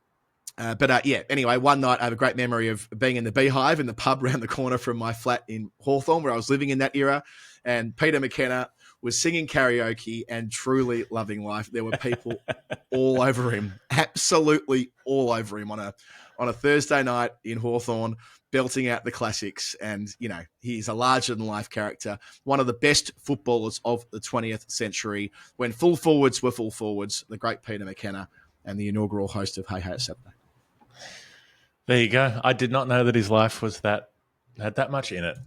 one night I have a great memory of being in the Beehive in the pub around the corner from my flat in Hawthorne, where I was living in that era, and Peter McKenna was singing karaoke and truly loving life. There were people all over him, absolutely all over him on a Thursday night in Hawthorne, belting out the classics. And, he's a larger-than-life character, one of the best footballers of the 20th century. When full forwards were full forwards, the great Peter McKenna, and the inaugural host of Hey Hey It's Saturday. There you go. I did not know that his life had that much in it.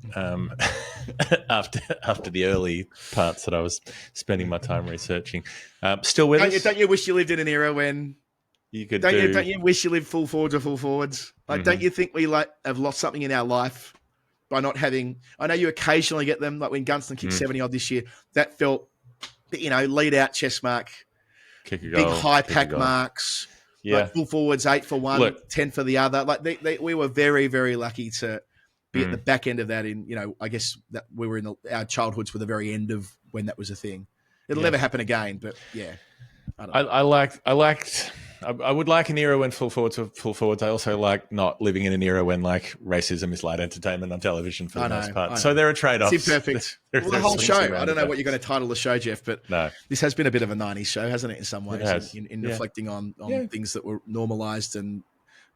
After the early parts that I was spending my time researching. Still with us? Don't you wish you lived in an era when you could don't you wish you lived full forwards or full forwards? Like, don't you think we have lost something in our life by not having? I know you occasionally get them, like when Gunston kicked 70 odd this year. That felt, lead out chest mark, kick a goal, big high pack marks. Yeah, like full forwards, 8 for one, 10 for the other. Like we were very, very lucky to be at the back end of that. I guess that we were in our childhoods were the very end of when that was a thing. It'll never happen again, but yeah. I would like an era when full forwards were full forwards. I also like not living in an era when racism is light entertainment on television for the most part. So there are trade-offs. It's imperfect. The whole show. I don't know what you're going to title the show, Jeff, but this has been a bit of a 90s show, hasn't it, in some ways, in reflecting on things that were normalised and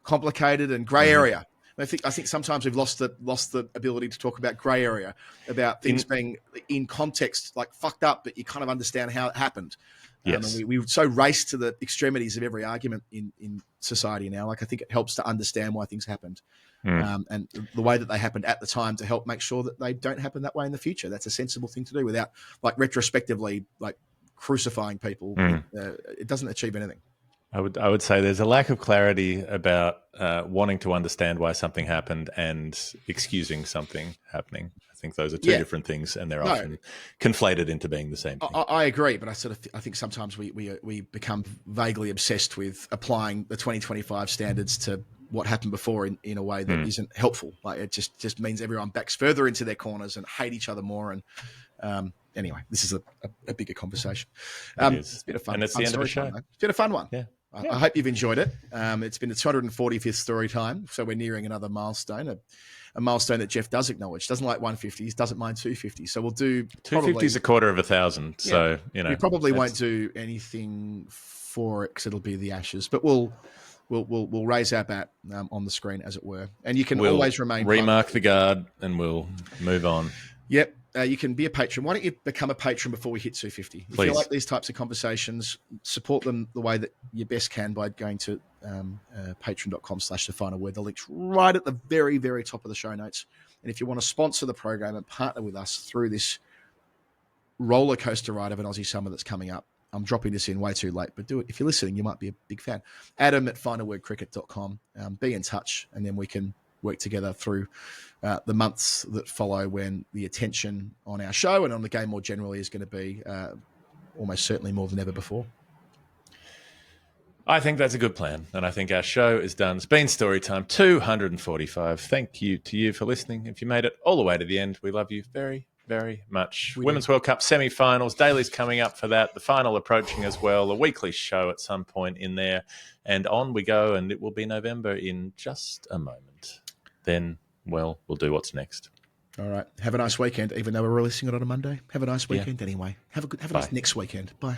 complicated and grey area. I think sometimes we've lost the ability to talk about grey area, about things being in context, like fucked up, but you kind of understand how it happened. Yes. And we so race to the extremities of every argument in society now. Like, I think it helps to understand why things happened and the way that they happened at the time to help make sure that they don't happen that way in the future. That's a sensible thing to do without retrospectively crucifying people. It doesn't achieve anything. I would say there's a lack of clarity about wanting to understand why something happened and excusing something happening. I think those are two different things, and they're often conflated into being the same thing. I agree, but I think sometimes we become vaguely obsessed with applying the 2025 standards to what happened before in a way that isn't helpful. Like, it just means everyone backs further into their corners and hate each other more. And anyway, this is a bigger conversation. It's been a fun, and it's the end of the show. It's been a fun one. Yeah. I hope you've enjoyed it. It's been the 245th story time, so we're nearing another milestone, a milestone that Jeff does acknowledge. Doesn't like 150s, doesn't mind 250s. So we'll do 250 is a quarter of 1,000. So we probably won't do anything for it because it'll be the Ashes, but we'll raise our bat on the screen, as it were, and you can always remain remark the guard, and we'll move on. Yep. You can be a patron. Why don't you become a patron before we hit 250? If you like these types of conversations, support them the way that you best can by going to patreon.com/thefinalword. The link's right at the very, very top of the show notes. And if you want to sponsor the program and partner with us through this roller coaster ride of an Aussie summer that's coming up, I'm dropping this in way too late, but do it. If you're listening, you might be a big fan. Adam at finalwordcricket.com. Be in touch, and then we can work together through the months that follow, when the attention on our show and on the game more generally is going to be almost certainly more than ever before. I think that's a good plan, and I think our show is done. It's been story time 245. Thank you to you for listening. If you made it all the way to the end, we love you very, very much. We Women's World Cup semi-finals. Daly's coming up for that. The final approaching as well. A weekly show at some point in there. And on we go, and it will be November in just a moment. Then, well, we'll do what's next. All right. Have a nice weekend, even though we're releasing it on a Monday. Have a nice weekend anyway. Have a nice next weekend. Bye.